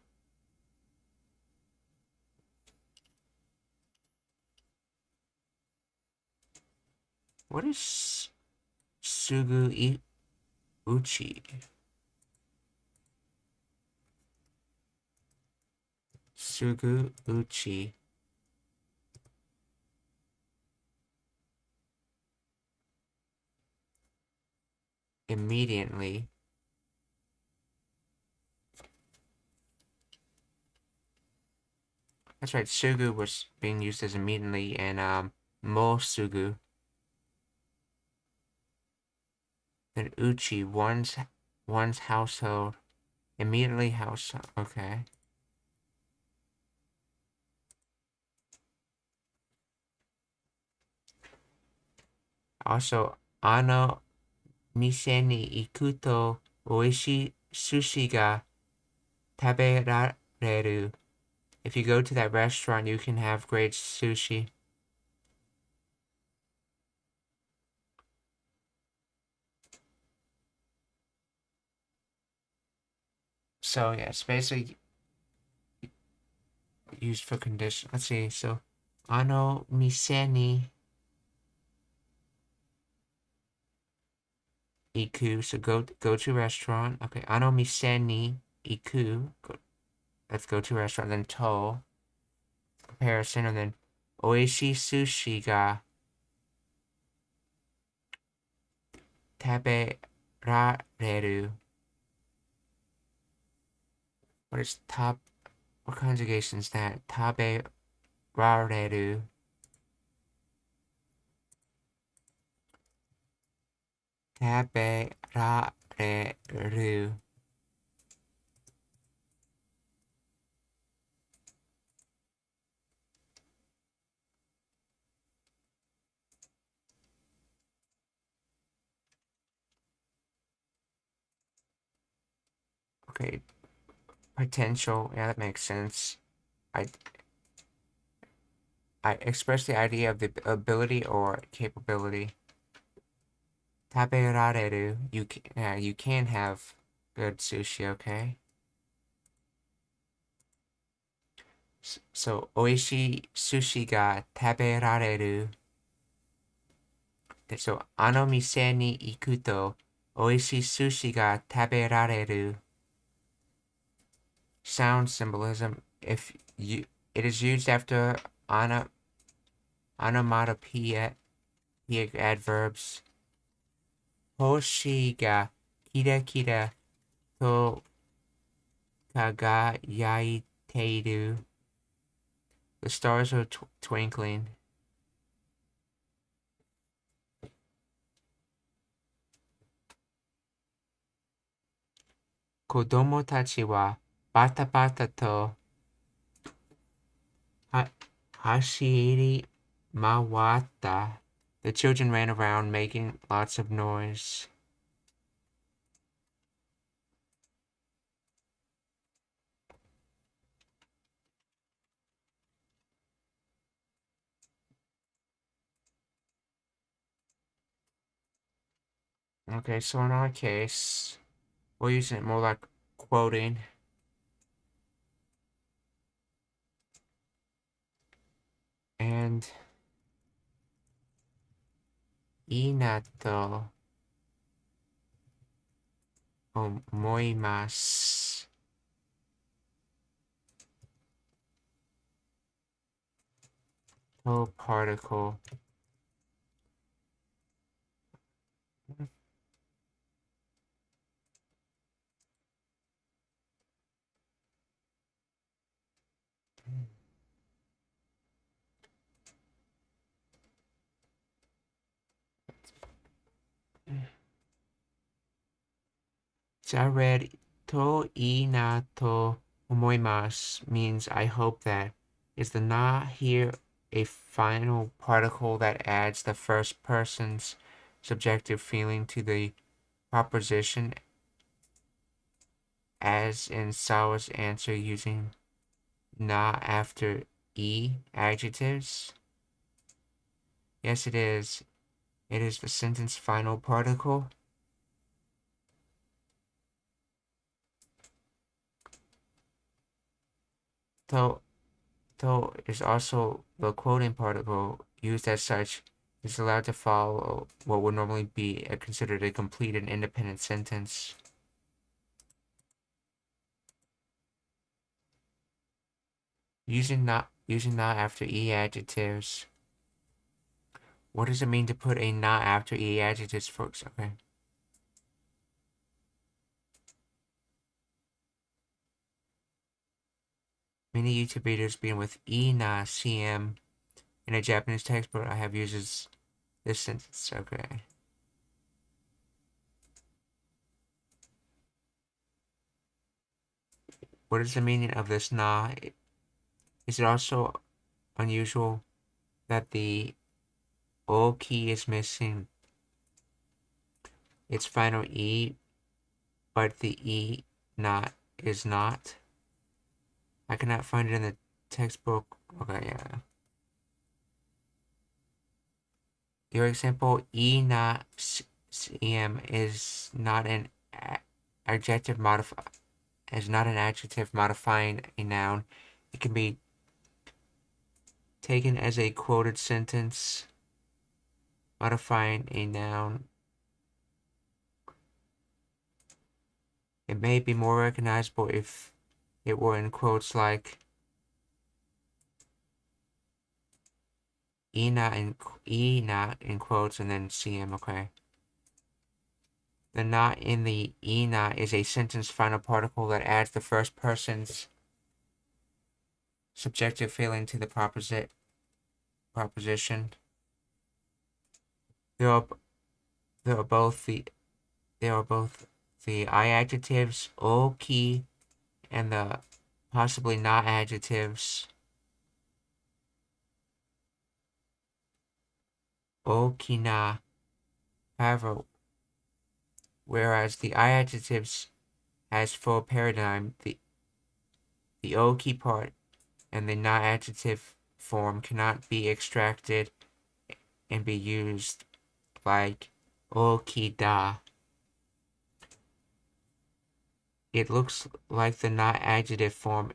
What is sugu uchi. Sugu uchi. Immediately. That's right, sugu was being used as immediately, and mo sugu. Then uchi, one's household. Immediately household. Okay. Also, ano mise ni iku to oishi sushi ga taberareru. If you go to that restaurant, you can have great sushi. So yeah, it's basically used for condition. Let's see. So, ano mise ni iku. So go to restaurant. Okay. Ano mise ni iku. Let's go to restaurant. Then to comparison, and then oishi sushi ga taberareru. What is tab? What conjugation is that? Taberareru. Taberareru. Okay, potential. Yeah, that makes sense. I I express the idea of the ability or capability. Taberareru. You can have good sushi. Okay. So oishi sushi ga taberareru. So ano mise ni iku to oishi sushi ga taberareru. Sound symbolism. If you, it is used after onomatopoeia adverbs. Hoshi ga kira kira to kagayaiteru. The stars are twinkling. Kodomo tachi wa bata bata to hashieri mawata. The children ran around making lots of noise. Okay, so in our case, we're using it more like quoting. And inato omoimasu. To particle. So I read to inato omoimasu means I hope that. Is the na here a final particle that adds the first person's subjective feeling to the proposition, as in Sawa's answer using na after e adjectives? Yes, it is. It is the sentence final particle. To is also the quoting particle used as such is allowed to follow what would normally be considered a complete and independent sentence. Using not after e adjectives. What does it mean to put a not after e adjectives, folks? Okay. Many YouTube videos begin with e na cm. In a Japanese textbook I have uses this sentence. Okay. What is the meaning of this na? Is it also unusual that the O key is missing its final E, but the E not is not? I cannot find it in the textbook. Okay, yeah. Your example, E not CM is not an adjective modifying a noun. It can be taken as a quoted sentence modifying a noun. It may be more recognizable if it were in quotes like E not in quotes and then CM, okay. The not in the E not is a sentence final particle that adds the first person's subjective feeling to the proposition. There are there are both the I adjectives o key and the possibly not adjectives o ki na. However, whereas the I adjectives has full paradigm, the o key part and the not adjective form cannot be extracted and be used like o ki da. It looks like the not adjective form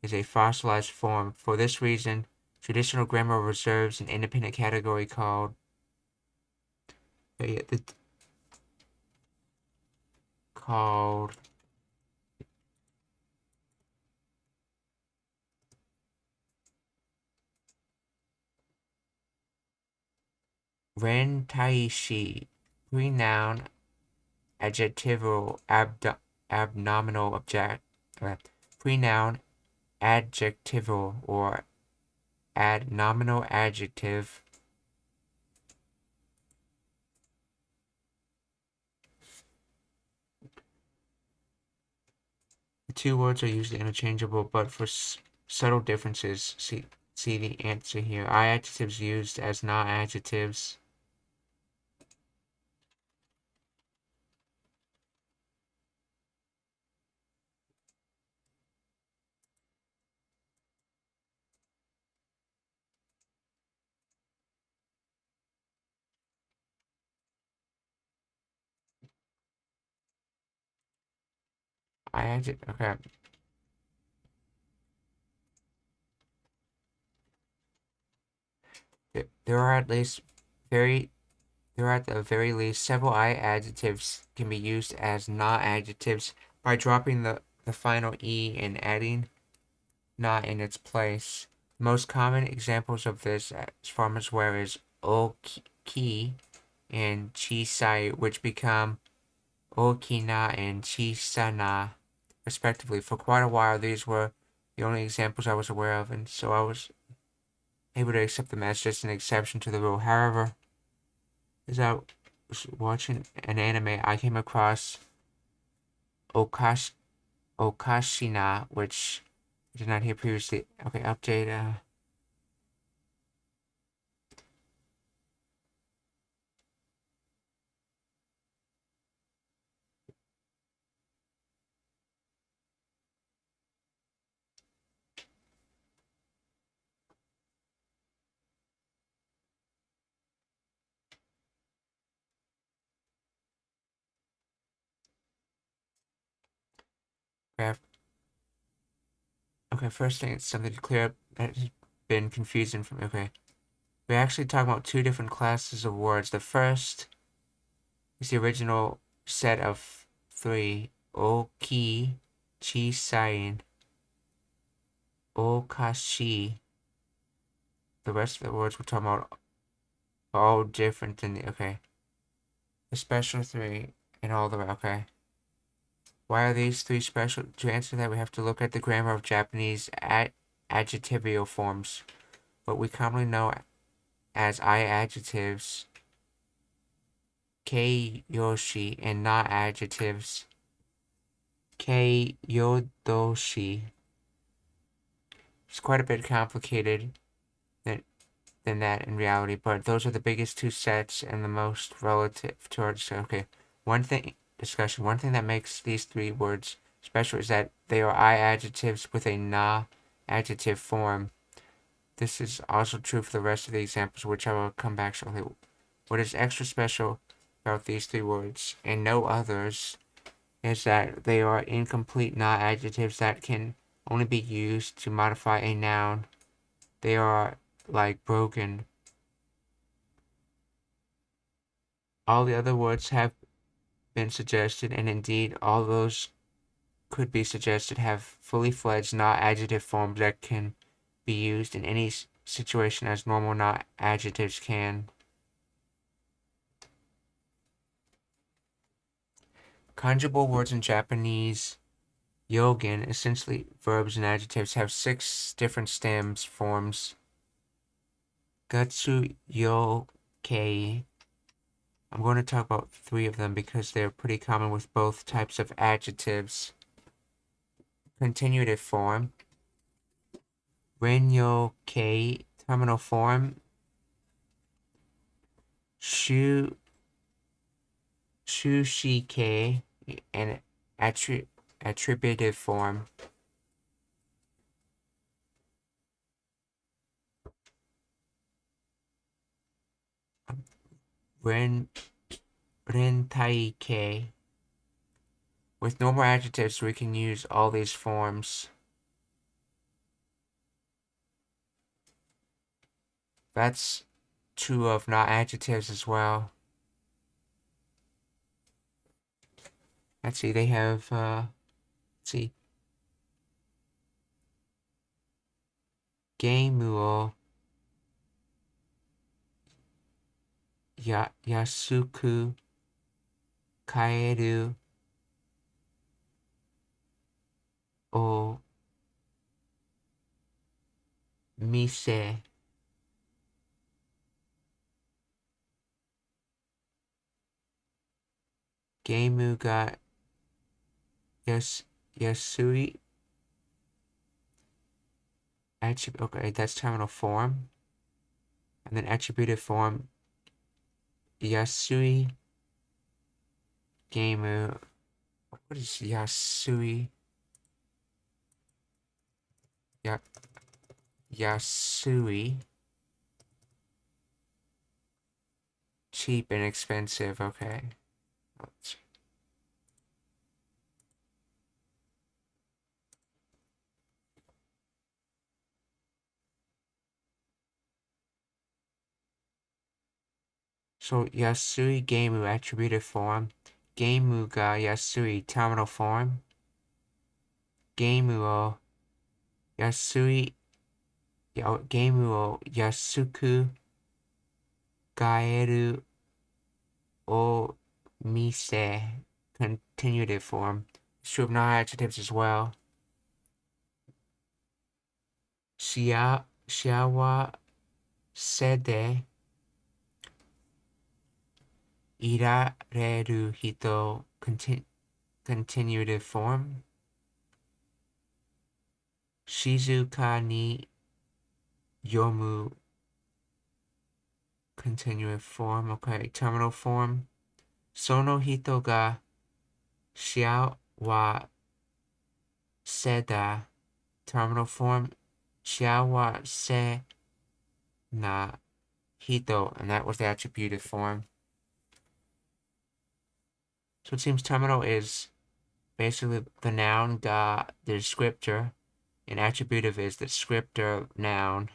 is a fossilized form. For this reason, traditional grammar reserves an independent category called rentaishi, pre-noun, adjectival, abnominal object, pre-noun, adjectival, or adnominal adjective. The two words are usually interchangeable, but for subtle differences, see the answer here. I adjectives used as not adjectives. Okay. There are at least very There are at the very least several I adjectives can be used as not adjectives by dropping the final E and adding not in its place. The most common examples of this, as far as where, is oki and chisai, which become okina and chisana, respectively. For quite a while, these were the only examples I was aware of, and so I was able to accept them as just an exception to the rule. However, as I was watching an anime, I came across Okashina, which I did not hear previously. Okay, update. Graph. Okay, first thing, it's something to clear up that has been confusing for me. Okay. we're actually talking about two different classes of words. The first is the original set of three: oki, chisain, okashi. The rest of the words we're talking about are all different than the, okay. The special three and all the, okay. Why are these three special? To answer that, we have to look at the grammar of Japanese adjectival forms, what we commonly know as I adjectives, kei-yoshi, and not adjectives, kei-yodoshi. It's quite a bit complicated than that in reality, but those are the biggest two sets and the most relative to our discussion. Okay, one thing that makes these three words special is that they are I adjectives with a na adjective form. This is also true for the rest of the examples, which I will come back shortly. What is extra special about these three words and no others is that they are incomplete not adjectives that can only be used to modify a noun. They are like broken. All the other words have been suggested, and indeed all those could be suggested, have fully fledged not adjective forms that can be used in any situation as normal not adjectives can. Conjugal words in Japanese Yogen, essentially verbs and adjectives, have 6 different stems forms. Gatsu Yoke. I'm going to talk about 3 of them because they're pretty common with both types of adjectives. Continuative form. Renyoke, terminal form. Shushike, and attributive form. Rentaike. With normal adjectives, we can use all these forms. That's true of not adjectives as well. Let's see, they have, let's see. Geimu o yasuku kaeru o mise. Geimu ga yasui. Okay, that's terminal form. And then attributive form, yasui geimu. What is yasui? Yasui. Cheap and expensive, okay. So yasui geimu attributive form, geimu ga yasui terminal form, geimu o yasuku gaeru o mise continuative form. It's true of non-adjectives as well. Shiawa sede irareru hito continuative form. Shizuka ni yomu continuative form. Okay, terminal form. Sono hito ga shia wa seda terminal form. Shia wa se na hito, and that was the attributive form. So it seems terminal is basically the noun ga the descriptor, and attributive is the descriptor noun.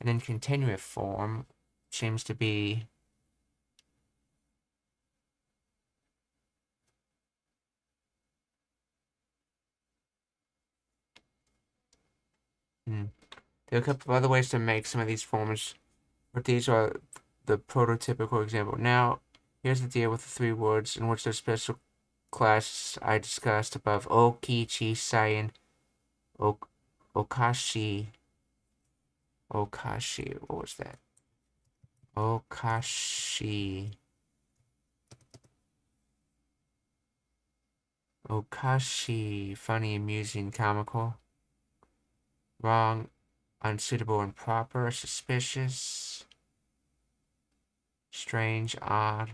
And then continuous form seems to be there are a couple of other ways to make some of these forms, but these are the prototypical example. Now, here's the deal with the three words in which there's special classes I discussed above. Oki, Chisai, and Okashi. Okashi. What was that? Okashi. Okashi. Funny, amusing, comical. Wrong, unsuitable, improper, suspicious, strange, odd.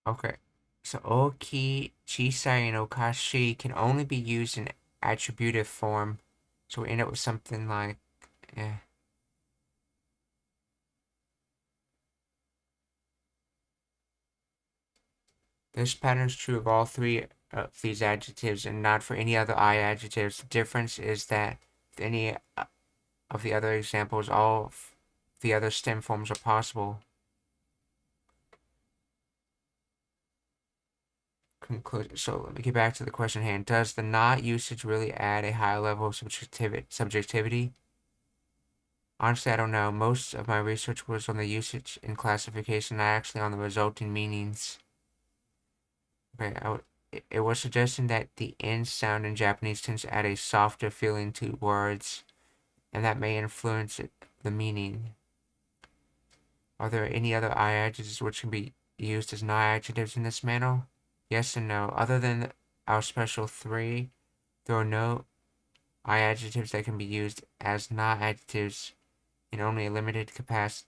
Okay, so Oki, Chisai, and Okashi can only be used in attributive form. So we end up with something like, eh. This pattern is true of all three of these adjectives and not for any other I adjectives. The difference is that with any of the other examples, all of the other stem forms are possible. Conclusion. So let me get back to the question at hand. Does the not usage really add a high level of subjectivity? Honestly, I don't know. Most of my research was on the usage and classification, not actually on the resulting meanings. Okay, it was suggesting that the N sound in Japanese tends to add a softer feeling to words, and that may influence the meaning. Are there any other I adjectives which can be used as not adjectives in this manner? Yes and no. Other than our special three, there are no I adjectives that can be used as not adjectives in only a limited capacity.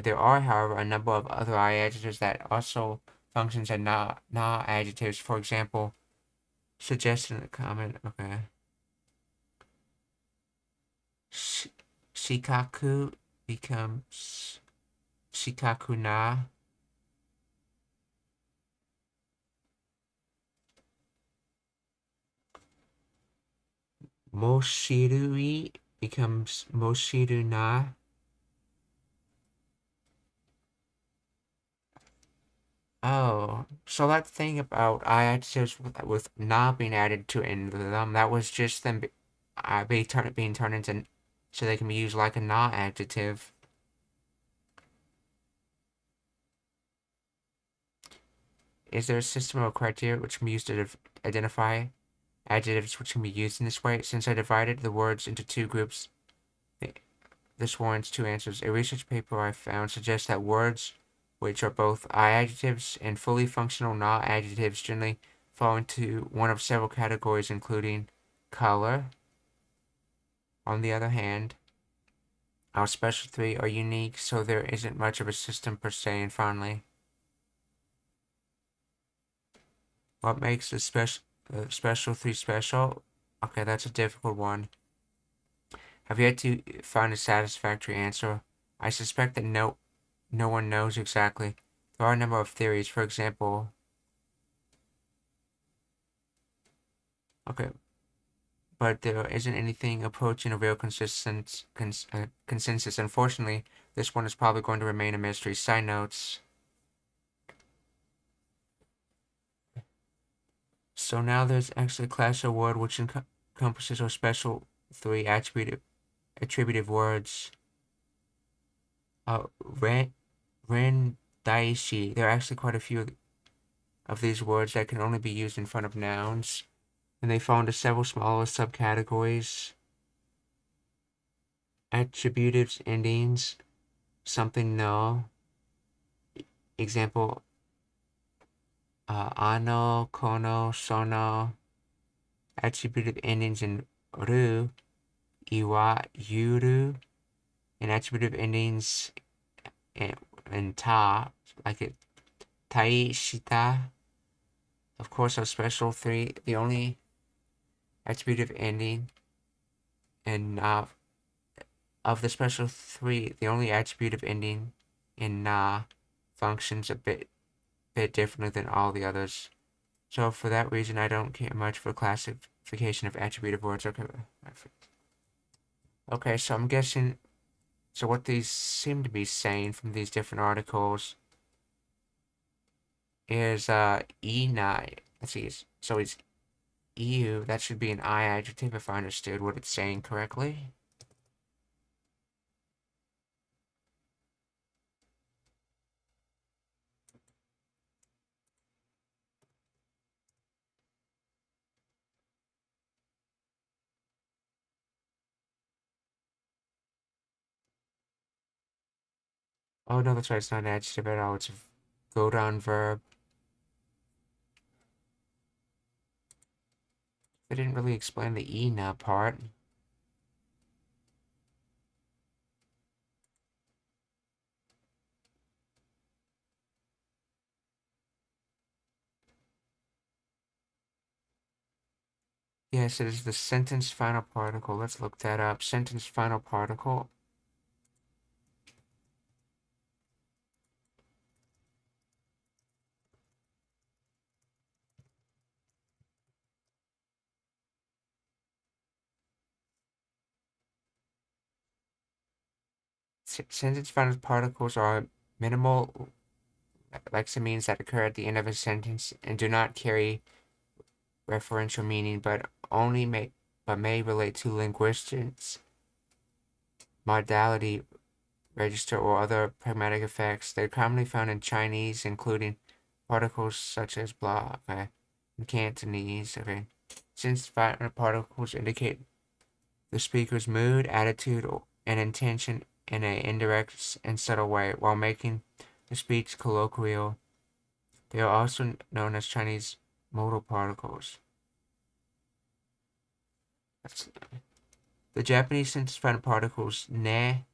There are, however, a number of other I adjectives that also functions as not adjectives. For example, suggestion in the comment. Okay. Shikaku becomes shikaku na. Moshirui becomes moshiru na. Oh, so that thing about I adjectives with na being added to end of them, that was just them being turned into so they can be used like a na adjective. Is there a system of criteria which can be used to identify adjectives which can be used in this way? Since I divided the words into two groups, this warrants two answers. A research paper I found suggests that words which are both I adjectives and fully functional na adjectives generally fall into one of several categories, including color. On the other hand, our special three are unique, so there isn't much of a system per se. And finally, what makes the special three special? Okay, that's a difficult one. Have yet to find a satisfactory answer. I suspect that no one knows exactly. There are a number of theories. For example, okay, but there isn't anything approaching a real consensus. Unfortunately, this one is probably going to remain a mystery. Side notes. So now there's actually a class of word which encompasses our special three attributive words. Ren daishi. There are actually quite a few of these words that can only be used in front of nouns, and they fall into several smaller subcategories. Attributives, endings, something no. Example, ano, kono, sono. Attributive endings in ru, iwa, yuru, and attributive endings and ta, like it tai shita. Of course, our special three, the only attributive ending in of the special three, the only attributive ending in na functions a bit differently than all the others. So for that reason, I don't care much for classification of attributive words. Okay, so I'm guessing. So what these seem to be saying from these different articles is E9. Let's see. So it's EU. That should be an I adjective if I understood what it's saying correctly. Oh no, that's right. It's not an adjective at all. It's a go-down verb. They didn't really explain the E now part. Yes, it is the sentence final particle. Let's look that up. Sentence final particle. Sentence final particles are minimal lexemes that occur at the end of a sentence and do not carry referential meaning, but may relate to linguistics, modality, register, or other pragmatic effects. They're commonly found in Chinese, including particles such as blah, okay, and Cantonese, okay. Since final particles indicate the speaker's mood, attitude, and intention in an indirect and subtle way, while making the speech colloquial. They are also known as Chinese modal particles. The Japanese sentence final particles ne,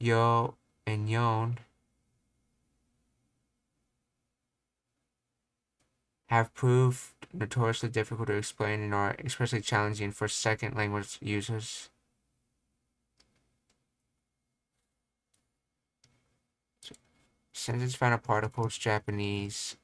yo, and yon have proved notoriously difficult to explain and are especially challenging for second language users. Sentence final particles, Japanese.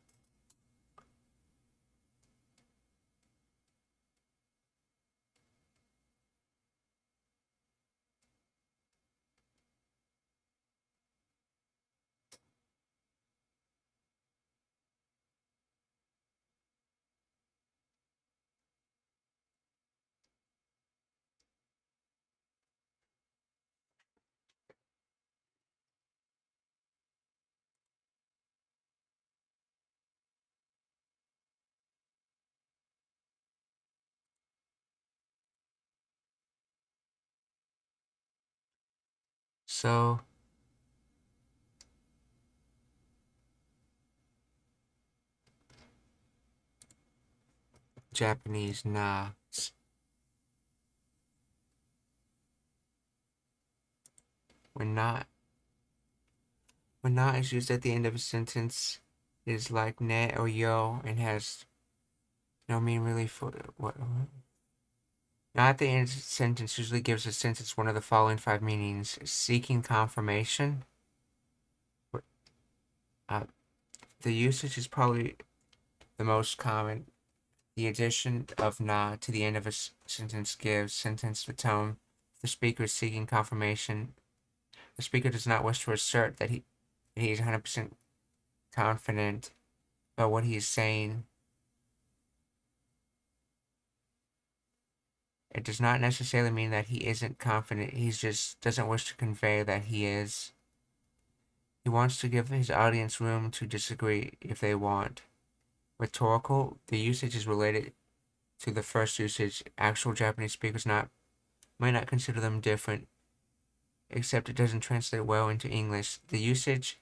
So, Japanese na. When not is used at the end of a sentence, it is like ne or yo and has no meaning really for what. Not at the end of a sentence usually gives a sentence one of the following five meanings: seeking confirmation. Uh, the usage is probably the most common. The addition of na to the end of a sentence gives sentence the tone. The speaker is seeking confirmation. The speaker does not wish to assert that he is 100% confident about what he is saying. It does not necessarily mean that he isn't confident. He just doesn't wish to convey that he is. He wants to give his audience room to disagree if they want. Rhetorical, the usage is related to the first usage. Actual Japanese speakers might not consider them different, except it doesn't translate well into English. The usage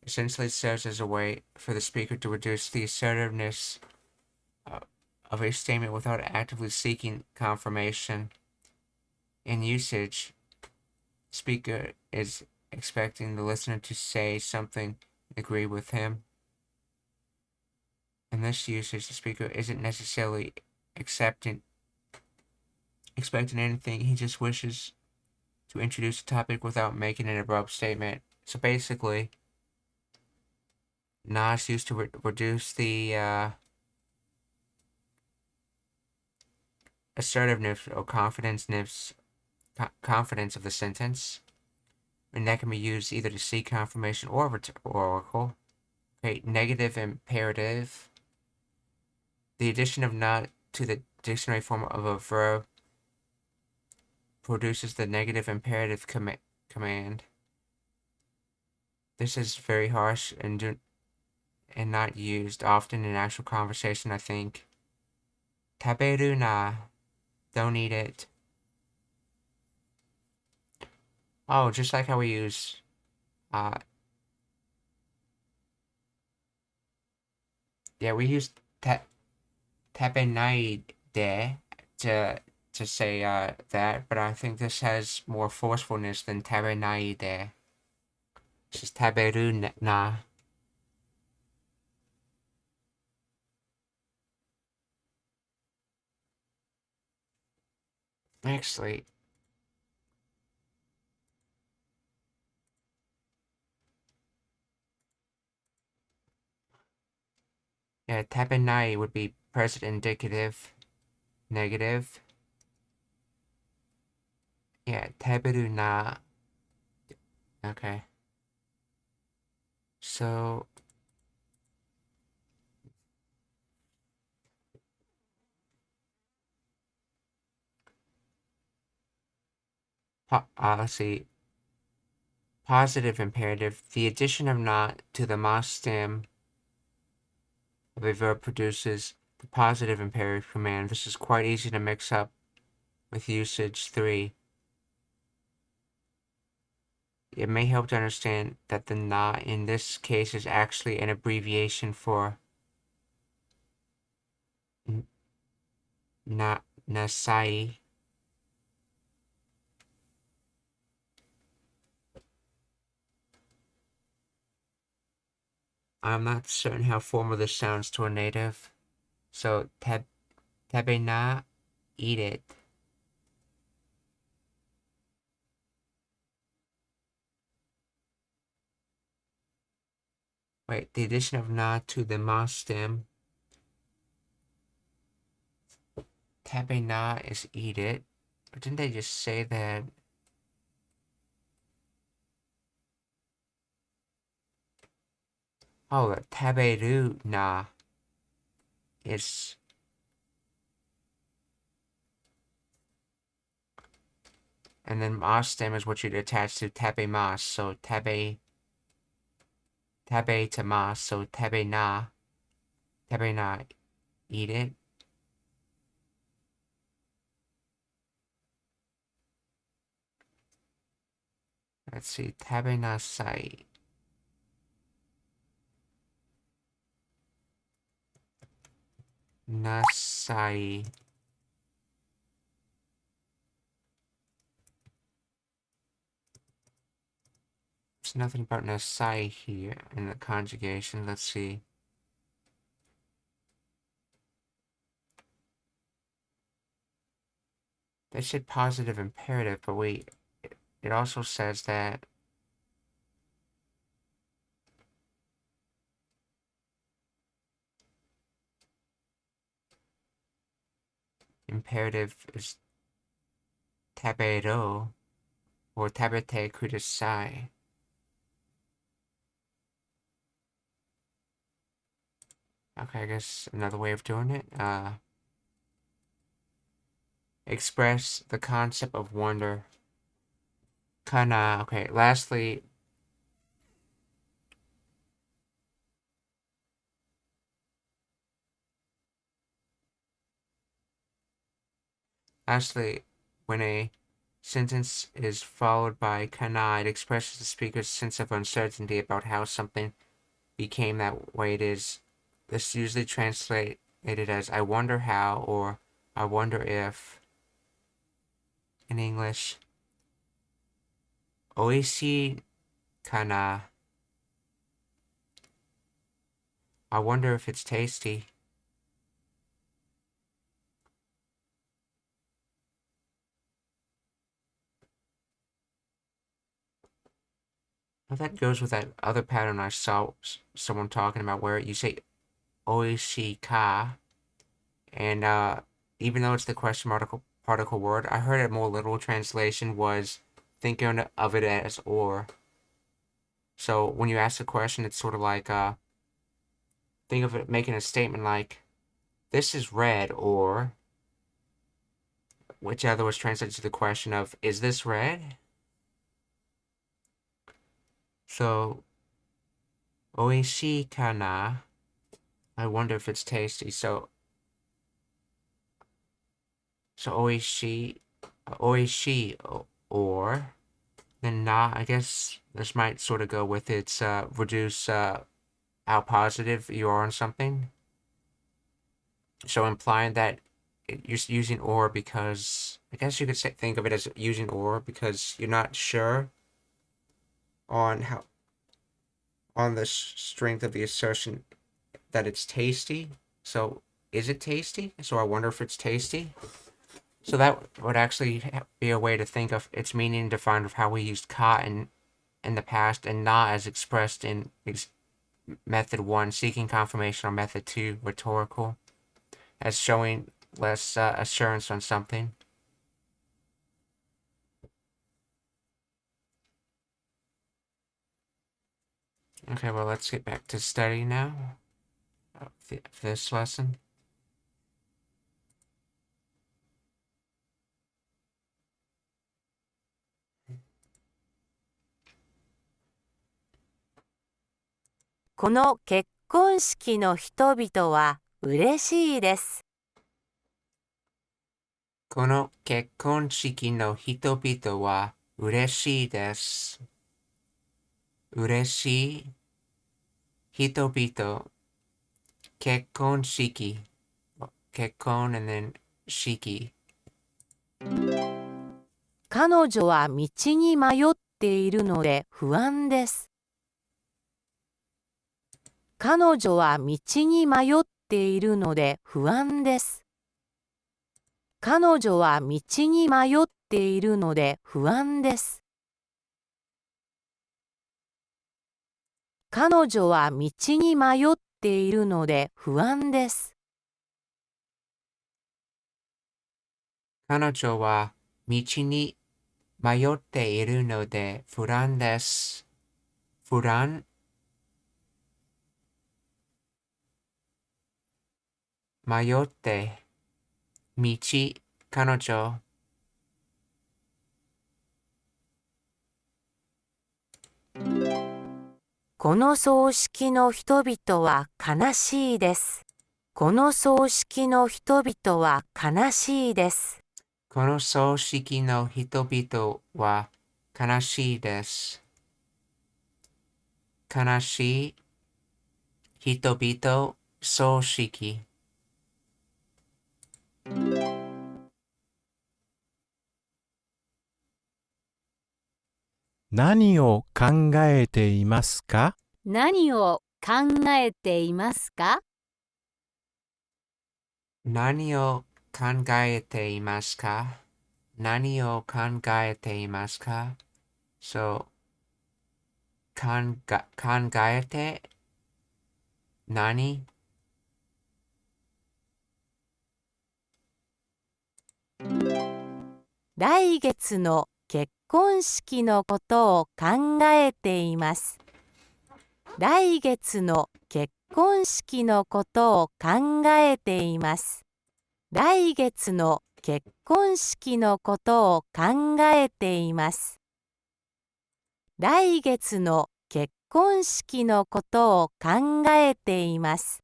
essentially serves as a way for the speaker to reduce the assertiveness of a statement without actively seeking confirmation. In usage, speaker is expecting the listener to say something, agree with him. In this usage, the speaker isn't necessarily expecting anything. He just wishes to introduce a topic without making an abrupt statement. So basically, na is used to reduce the assertiveness or confidence of the sentence, and that can be used either to seek confirmation or oracle. Okay, negative imperative. The addition of not to the dictionary form of a verb produces the negative imperative command. This is very harsh and not used often in actual conversation, I think. Taberu na. Don't eat it. Oh, just like how we use we use tabenai de to say that, but I think this has more forcefulness than tabenai de. This is taberu na. Actually, yeah, tabenai would be present indicative, negative. Yeah, taberu na. Okay. So, let's see. Positive imperative. The addition of not to the mas stem of a verb produces the positive imperative command. This is quite easy to mix up with usage 3. It may help to understand that the na in this case is actually an abbreviation for nasai. I'm not certain how formal this sounds to a native. So tabe na, eat it. Wait, the addition of na to the ma stem. Tabe na is eat it. But didn't they just say that? Oh, taberu na is. And then ma stem is what you'd attach to tabe mas. So tabe to mas. So tabe na, eat it. Let's see, tabe nasai. Nasai. There's nothing about nasai here in the conjugation. Let's see. They said positive imperative, but wait, it also says that imperative is tabero or tabete kudasai. Okay, I guess another way of doing it. Express the concept of wonder. Kana. Okay, lastly, when a sentence is followed by kana, it expresses the speaker's sense of uncertainty about how something became that way it is. This usually translated as I wonder how or I wonder if in English. Oishi kana. I wonder if it's tasty. Well, that goes with that other pattern I saw someone talking about where you say oishi ka, and even though it's the question particle word, I heard a more literal translation was thinking of it as or. So when you ask a question, it's sort of like think of it making a statement like this is red, or which other was translated to the question of is this red? So oishi kana. I wonder if it's tasty. So oishi, or then na. I guess this might sort of go with its reduce how positive you are on something. So implying that you're using or because I guess you could think of it as using or because you're not sure on how on the strength of the assertion that it's tasty. So is it tasty? So I wonder if it's tasty. So that would actually be a way to think of its meaning defined of how we used cotton in the past and not as expressed in method 1, seeking confirmation, or method 2, rhetorical, as showing less assurance on something. Okay, well, let's get back to study now. This lesson. この結婚式の人々は嬉しいです。この結婚式の人々は嬉しいです。嬉しい人々。結婚式。結婚 and then 式。彼女は道に迷っているので不安です。彼女は道に迷っているので不安です。彼女は道に迷っているので不安です。彼女は道に迷っているので不安です。彼女は道に迷っているので不安です。不安迷って道彼女この葬式の人々は悲しいです。この葬式の人々は悲しいです。この葬式の人々は悲しいです。悲しい人々葬式。何を考えていますか？何を考えていますか？何を考えていますか？何を考えていますか？ So, 考えて何来月の結婚式のことを考えています。来月の結婚式のことを考えています。来月の結婚式のことを考えています。来月の結婚式のことを考えています。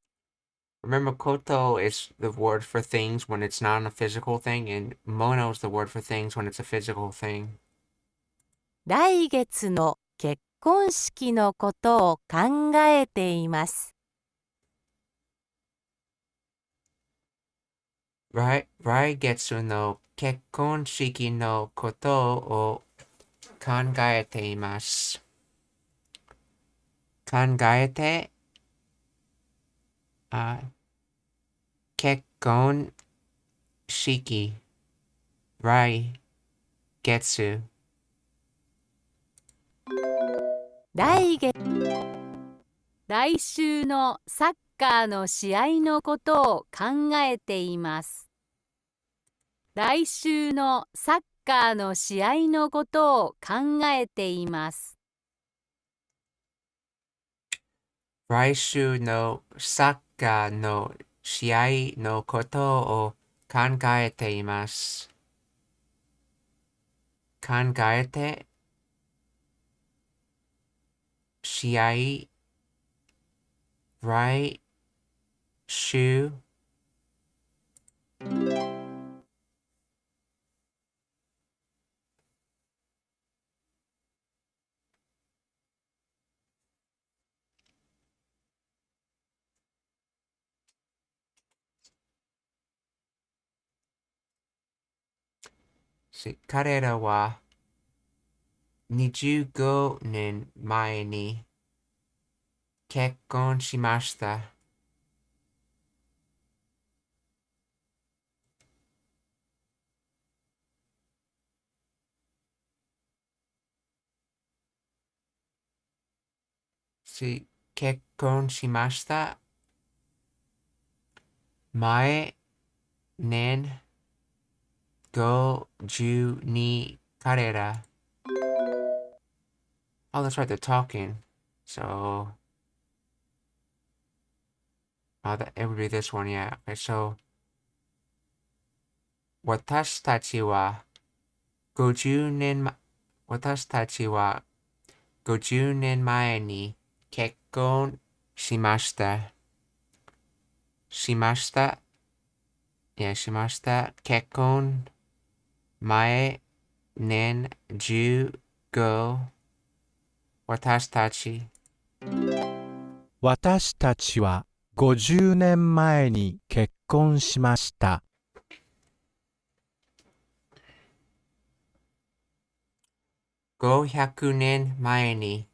Remember, koto is the word for things when it's not a physical thing, and mono is the word for things when it's a physical thing. 来月の結婚式のことを考えています。来月の結婚式のことを考えています。考えて、あ、結婚式、来月。来月来週のサッカーの試合のことを考えています。来週のサッカーの試合のことを考えています。来週のサッカーの試合のことを考えています。考えて、試合、来週、彼らは25年前に結婚しました。結婚しました。前年52彼ら。Oh, that's right, they're talking. So, it would be this one, yeah. Okay, so, 私たちは50年ま、私たちは50年前に結婚しました。しました。いや、しました。結婚前年15私たち私たちは50年前に結婚しました。500年前に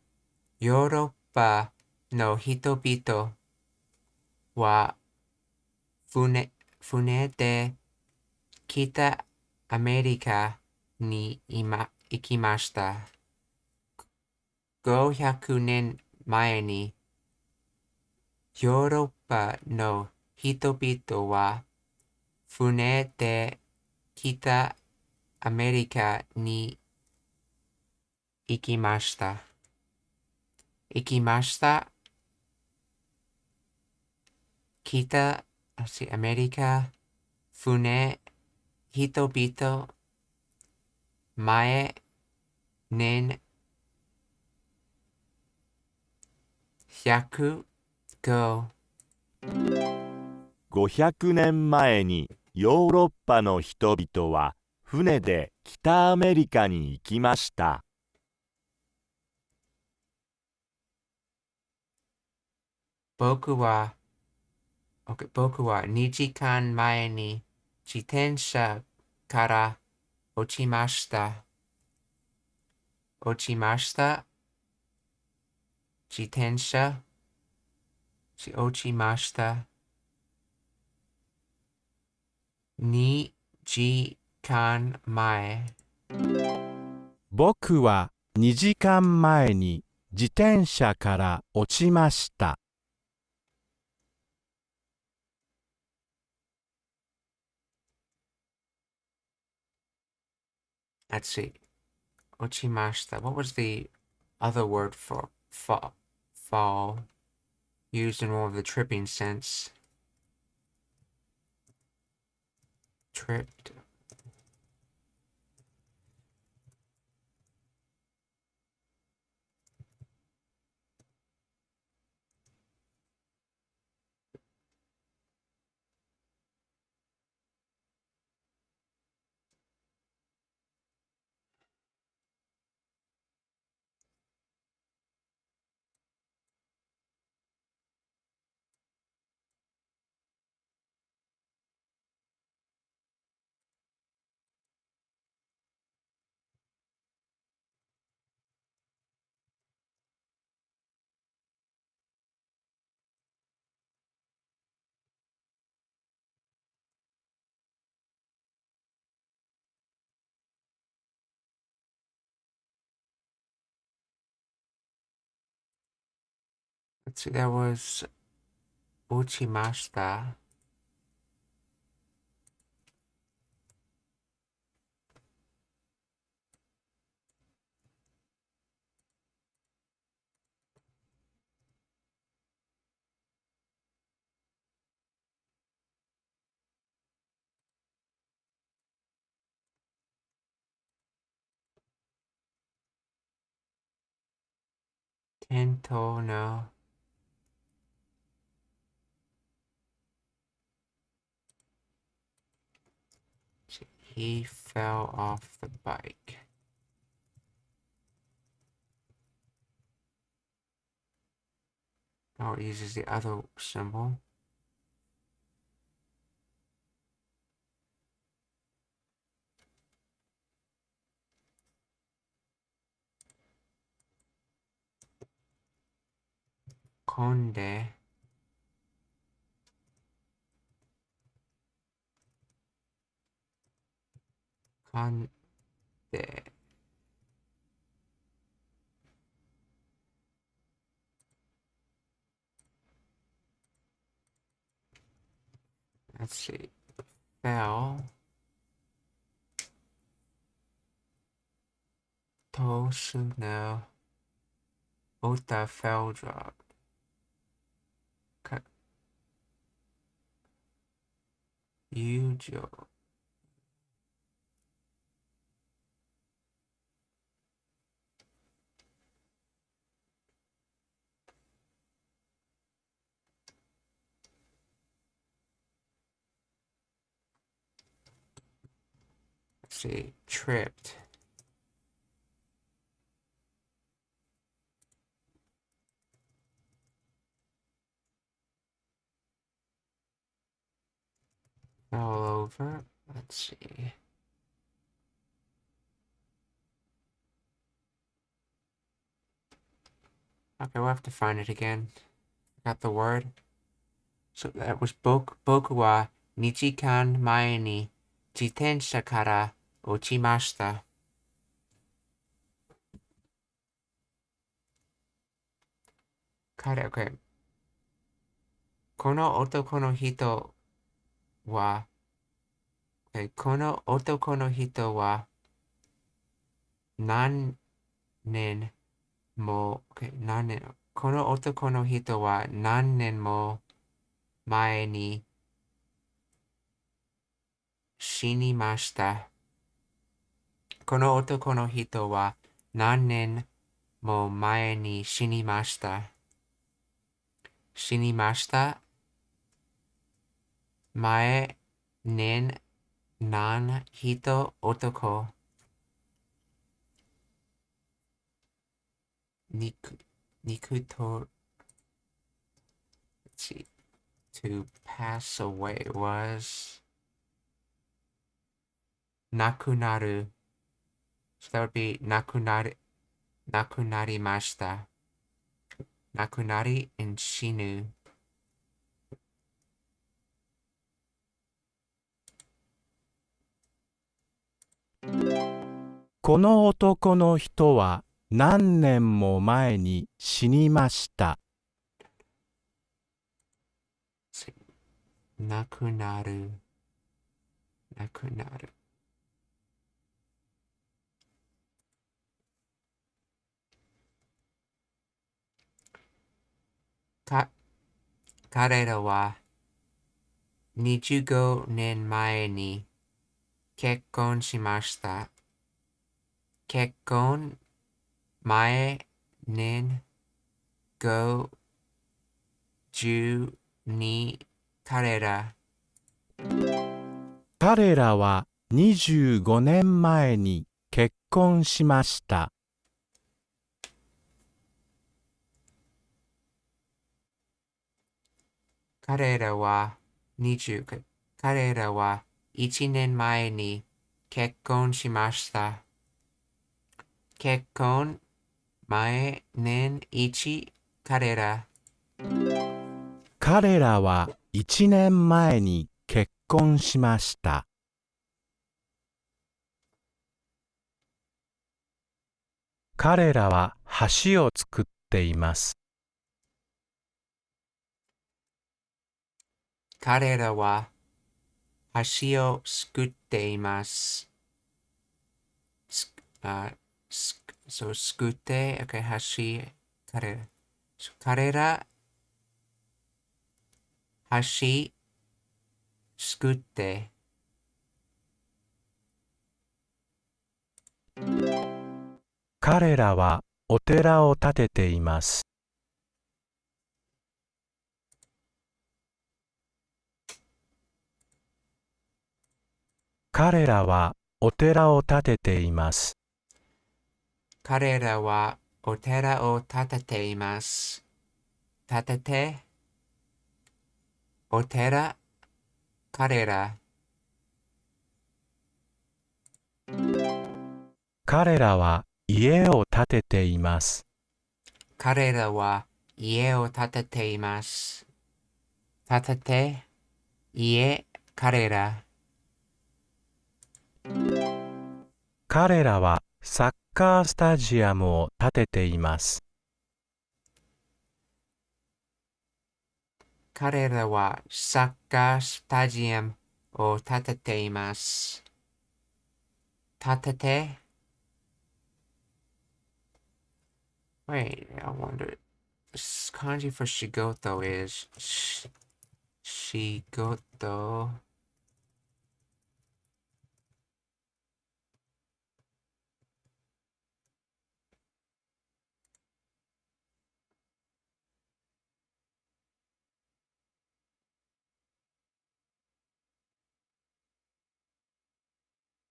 ヨーロッパの人々は船で北アメリカに行きました。500年前にヨーロッパの人々は船で北アメリカに行きました。行きました。北アメリカ、船、人々、前、年、105。500年前にヨーロッパの人々は船で北アメリカに行きました。僕は、僕は2時間前に自転車から落ちました。落ちました。自転車、落ちました。2時間前。僕は2時間前に自転車から落ちました。Let's see. 落ちました。What was the other word for fall? Used in more of the tripping sense. Tripped. Let's see, that was uchimashita. Tento no. He fell off the bike. Now it uses the other symbol. Konde. Konde. Let's see. Fell. Tosuno. Ota fell drop. Yujo. Let's see. Tripped. Fell over. Let's see. Okay, we'll have to find it again. Got the word. So that was boku wa nijikan mae ni jitensha kara ochimashita. Kare, okay. Kono otoko no hito wa, okay, kono otoko no hito wa nannen mo, okay, nannen, kono otoko no hito wa nannen mo mae ni shinimashita. Kono otoko no hito wa nannen mo mae ni shinimashita. Shinimashita, mae nen nan hito otoko. Niku to, let's see, to pass away was nakunaru. So that would be nakunarimashita. Nakunari and shinu.この男の人は何年も前に死にました。Nakunaru. Nakunaru. Karera wa 25年前に結婚しました。結婚前年52彼ら。彼らは25年前に結婚しました。彼らは彼らは1年前に結婚しました。結婚前年1彼ら。彼らは1年前に結婚しました。彼らは橋を作っています。彼らは橋を作っています。そう、作って、OK、彼ら、橋、作って、彼らはお寺を建てています。彼らはお寺を建てています。彼らはお寺を建てています。建てて、お寺、彼ら、彼らは家を建てています。彼らは家を建てています。建てて、家、彼ら。彼らはサッカースタジアムを建てています。彼らはサッカースタジアムを建てています。建てて、wait, I wonder, kanji for shigoto is shigoto.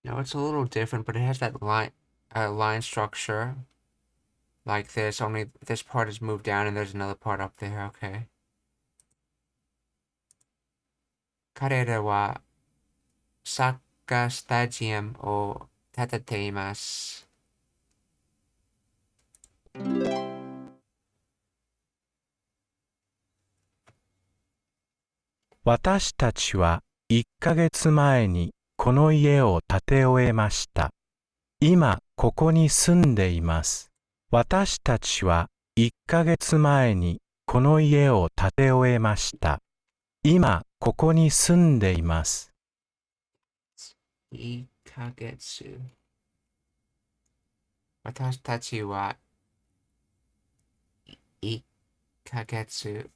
No, it's a little different, but it has that line structure like this. Only this part is moved down, and there's another part up there. Okay. 彼らはサッカースタジアムを建てています。私たちは1ヶ月前にこの家を建て終えました。今ここに住んでいます。私たちは1ヶ月前にこの家を建て終えました。今ここに住んでいます。1ヶ月。私たちは1ヶ月。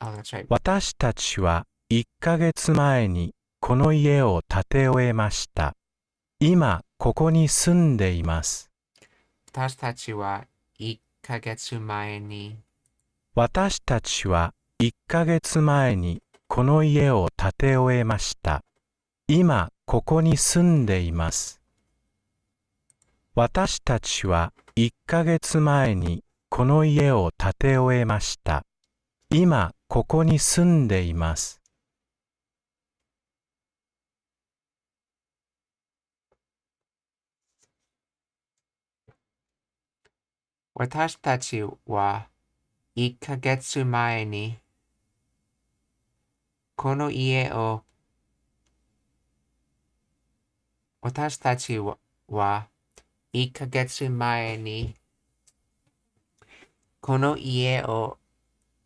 Oh, that's right. 私たちは1ヶ月前にこの家を建て終えました。今ここに住んでいます。私たちは1ヶ月前に私たちは1ヶ月前にこの家を建て終えました。今ここに住んでいます。私たちは1ヶ月前にこの家を建て終えました。今ここに住んでいます。私たちは1ヶ月前にこの家を私たちは1ヶ月前にこの家を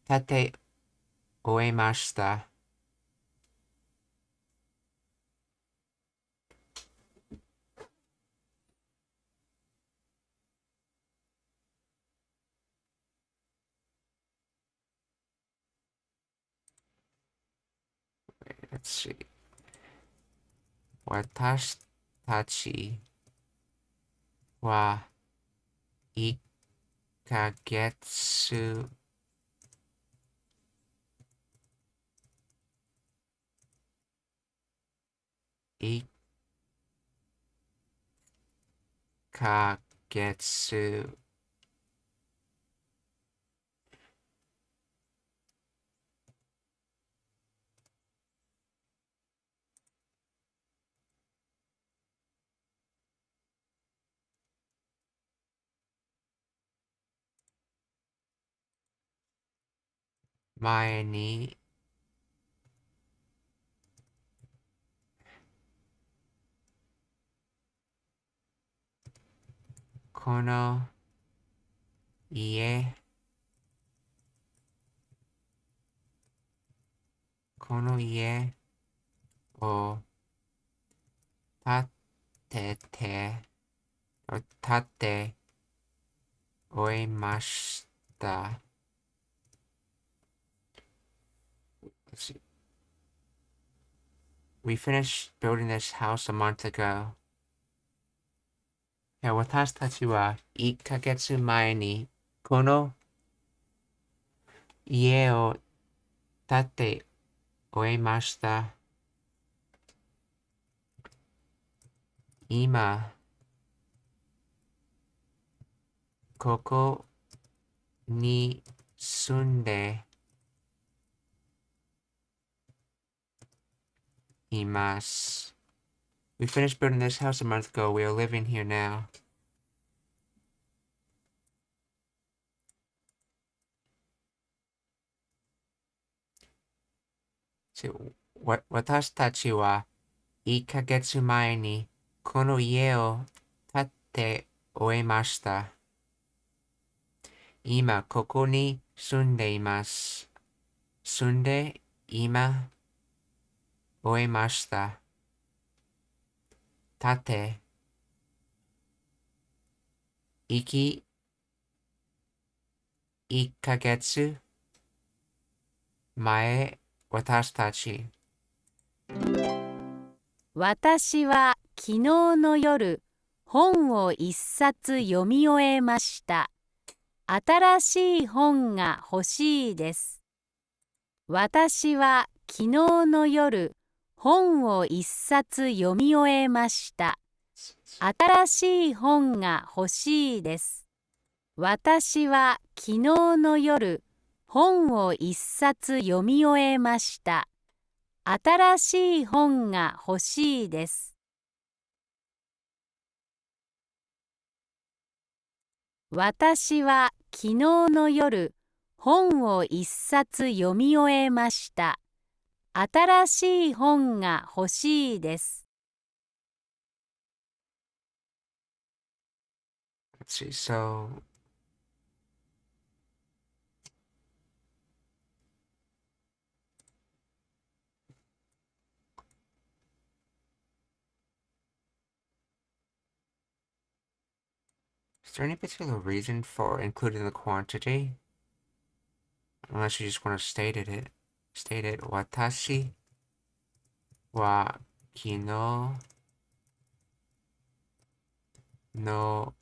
建て終えました。Let's see. 私たちは1ヶ月1ヶ月前にこの家この家を建て終えました。Let's see. We finished building this house a month ago. 私たちは1ヶ月前にこの家を建て終えました。今、ここに住んでいます。We finished building this house a month ago. We are living here now. 私たちは1ヶ月前にこの家を建て終えました。今ここに住んでいます。住んで今終えました。建て行き1ヶ月前私たち。私は昨日の夜、本を一冊読み終えました。新しい本が欲しいです。私は昨日の夜、本を一冊読み終えました。新しい本が欲しいです。私は昨日の夜、本を一冊読み終えました。新しい本が欲しいです。私は昨日の夜、本を一冊読み終えました。新しい本が欲しいです。Let's see, so is there any particular reason for including the quantity? Unless you just want to state it. State it. 私は昨日の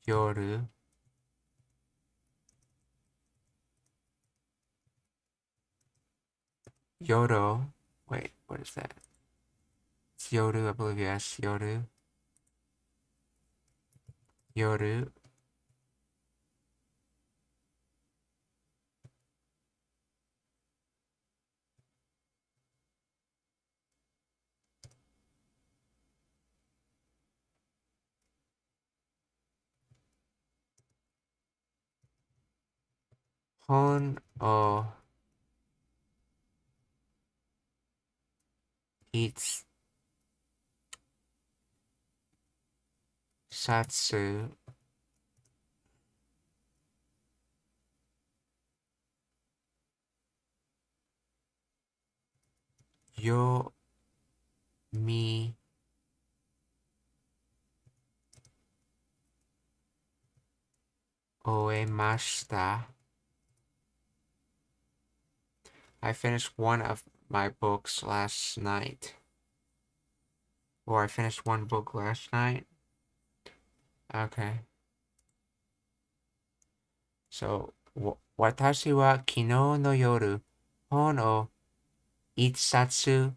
夜Wait, what is that? It's Yoru, I believe, yes. Yoru. 本を一冊読み終えました。I finished one of my books last night. Or I finished one book last night. Okay. So, 私は昨日の夜、本を一冊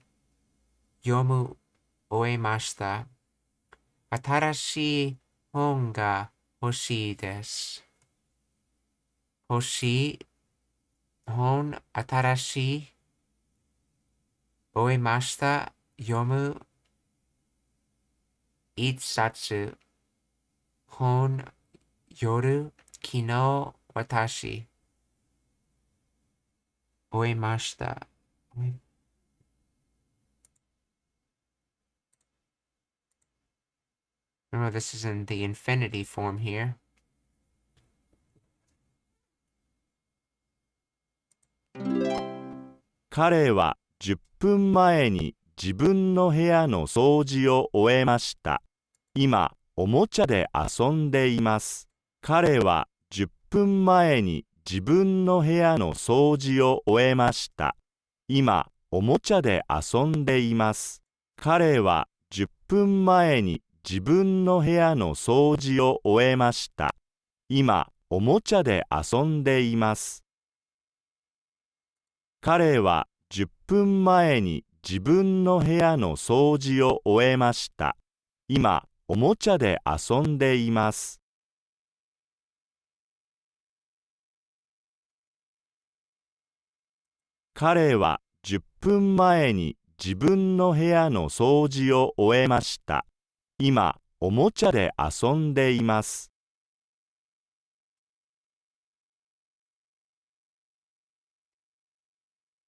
読む終えました。新しい本が欲しいです。欲しい本、新しい終えました。読む一冊本、夜、昨日、私、終えました。Remember, this is in the infinity form here. 彼は10分前に自分の部屋の掃除を終えました。今、おもちゃで遊んでいます。彼は10分前に自分の部屋の掃除を終えました。今、おもちゃで遊んでいます。彼は10分前に自分の部屋の掃除を終えました。今、おもちゃで遊んでいます。彼は10分前に自分の部屋の掃除を終えました。今、おもちゃで遊んでいます。彼は10分前に自分の部屋の掃除を終えました。今、おもちゃで遊んでいます。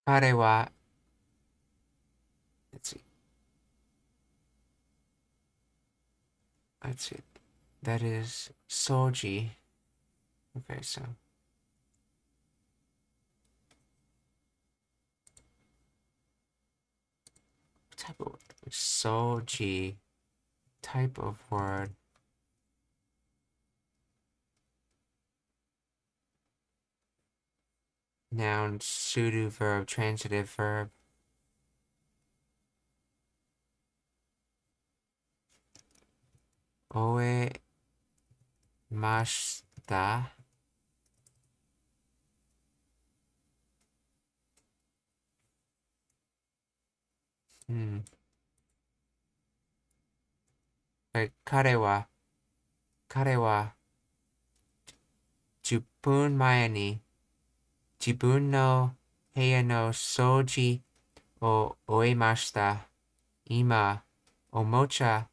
彼は、let's see, let's see, that is soji. Okay, so type of soji, type of word. Noun, pseudo verb, transitive verb. Oe mashita.彼は10分前に自分の部屋の掃除を終えました。今、おもちゃ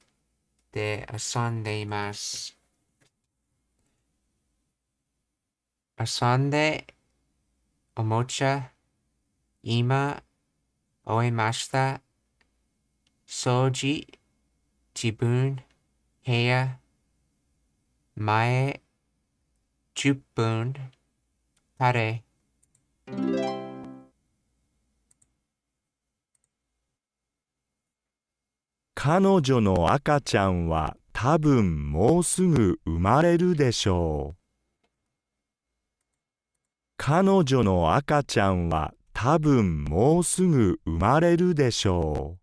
で遊んでいます。遊んで、おもちゃ、今、終えました。掃除、自分、部屋、前、10分、彼。彼女の赤ちゃんは多分もうすぐ生まれるでしょう。彼女の赤ちゃんは多分もうすぐ生まれるでしょう。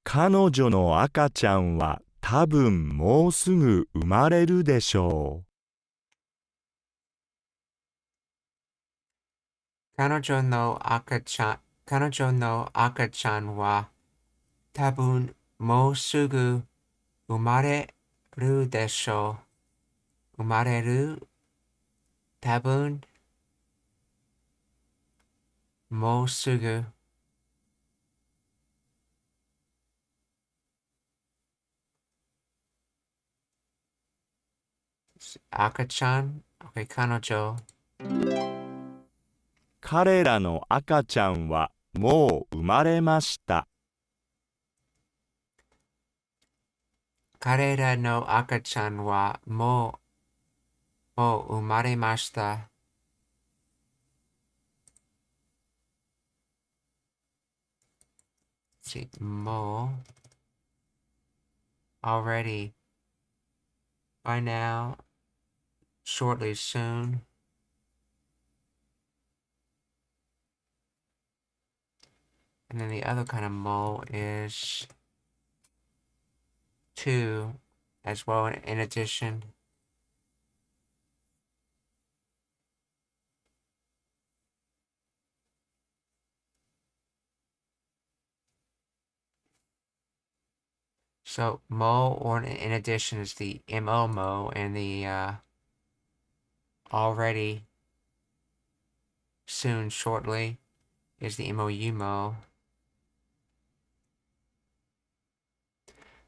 彼女の赤ちゃんは多分もうすぐ生まれるでしょう。彼女の赤ちゃんは多分もうすぐ生まれるでしょう。生まれる、多分、もうすぐ。赤ちゃん、okay, 彼女。彼らの赤ちゃんはもう生まれました。彼らの赤ちゃんはもう生まれました。See, もう already, by now, shortly, soon. And then the other kind of mo is to as well in addition. So mo or in addition is the mo and the already, soon, shortly is the mo.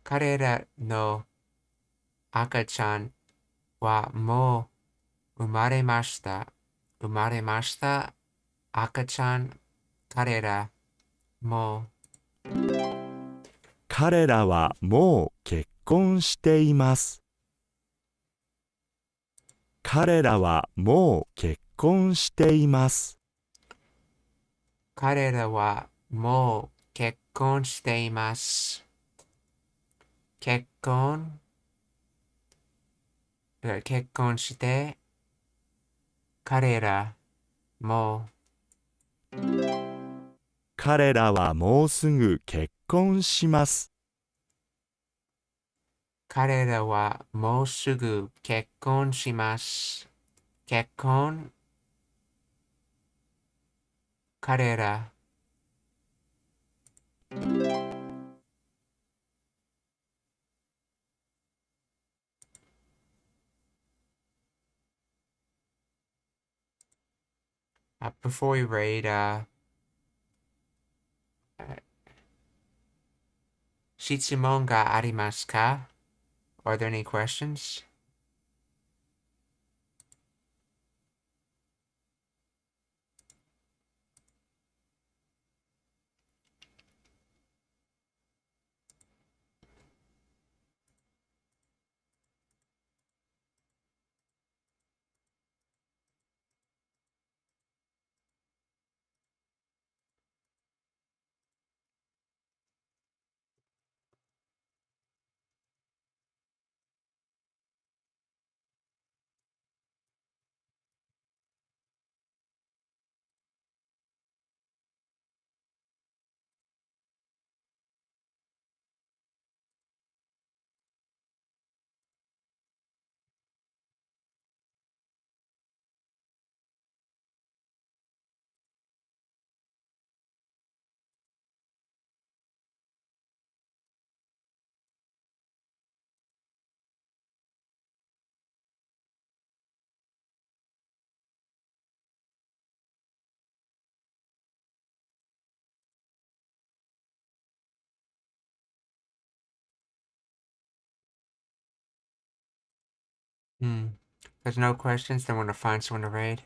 彼らの赤ちゃんはもう生まれました。生まれました。赤ちゃん、彼らも彼らはもう結婚しています。彼らはもう結婚しています。彼らはもう結婚しています。結婚、結婚して、彼らも彼らはもうすぐ結婚します。彼らはもうすぐ結婚します。結婚、彼ら。Before we read, 質問がありますか? Are there any questions? There's no questions, then we're gonna find someone to raid.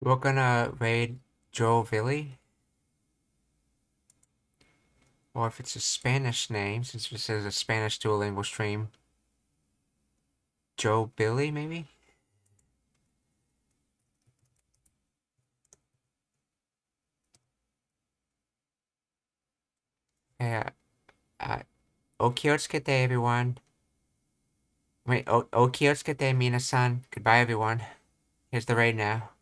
We're gonna raid Joe Villy. Or if it's a Spanish name, since this is a Spanish Duolingo stream, Joe Billy, maybe? Yeah. Uh, お気をつけて, everyone. Wait, お気をつけて, Mina-san. Goodbye, everyone. Here's the raid now.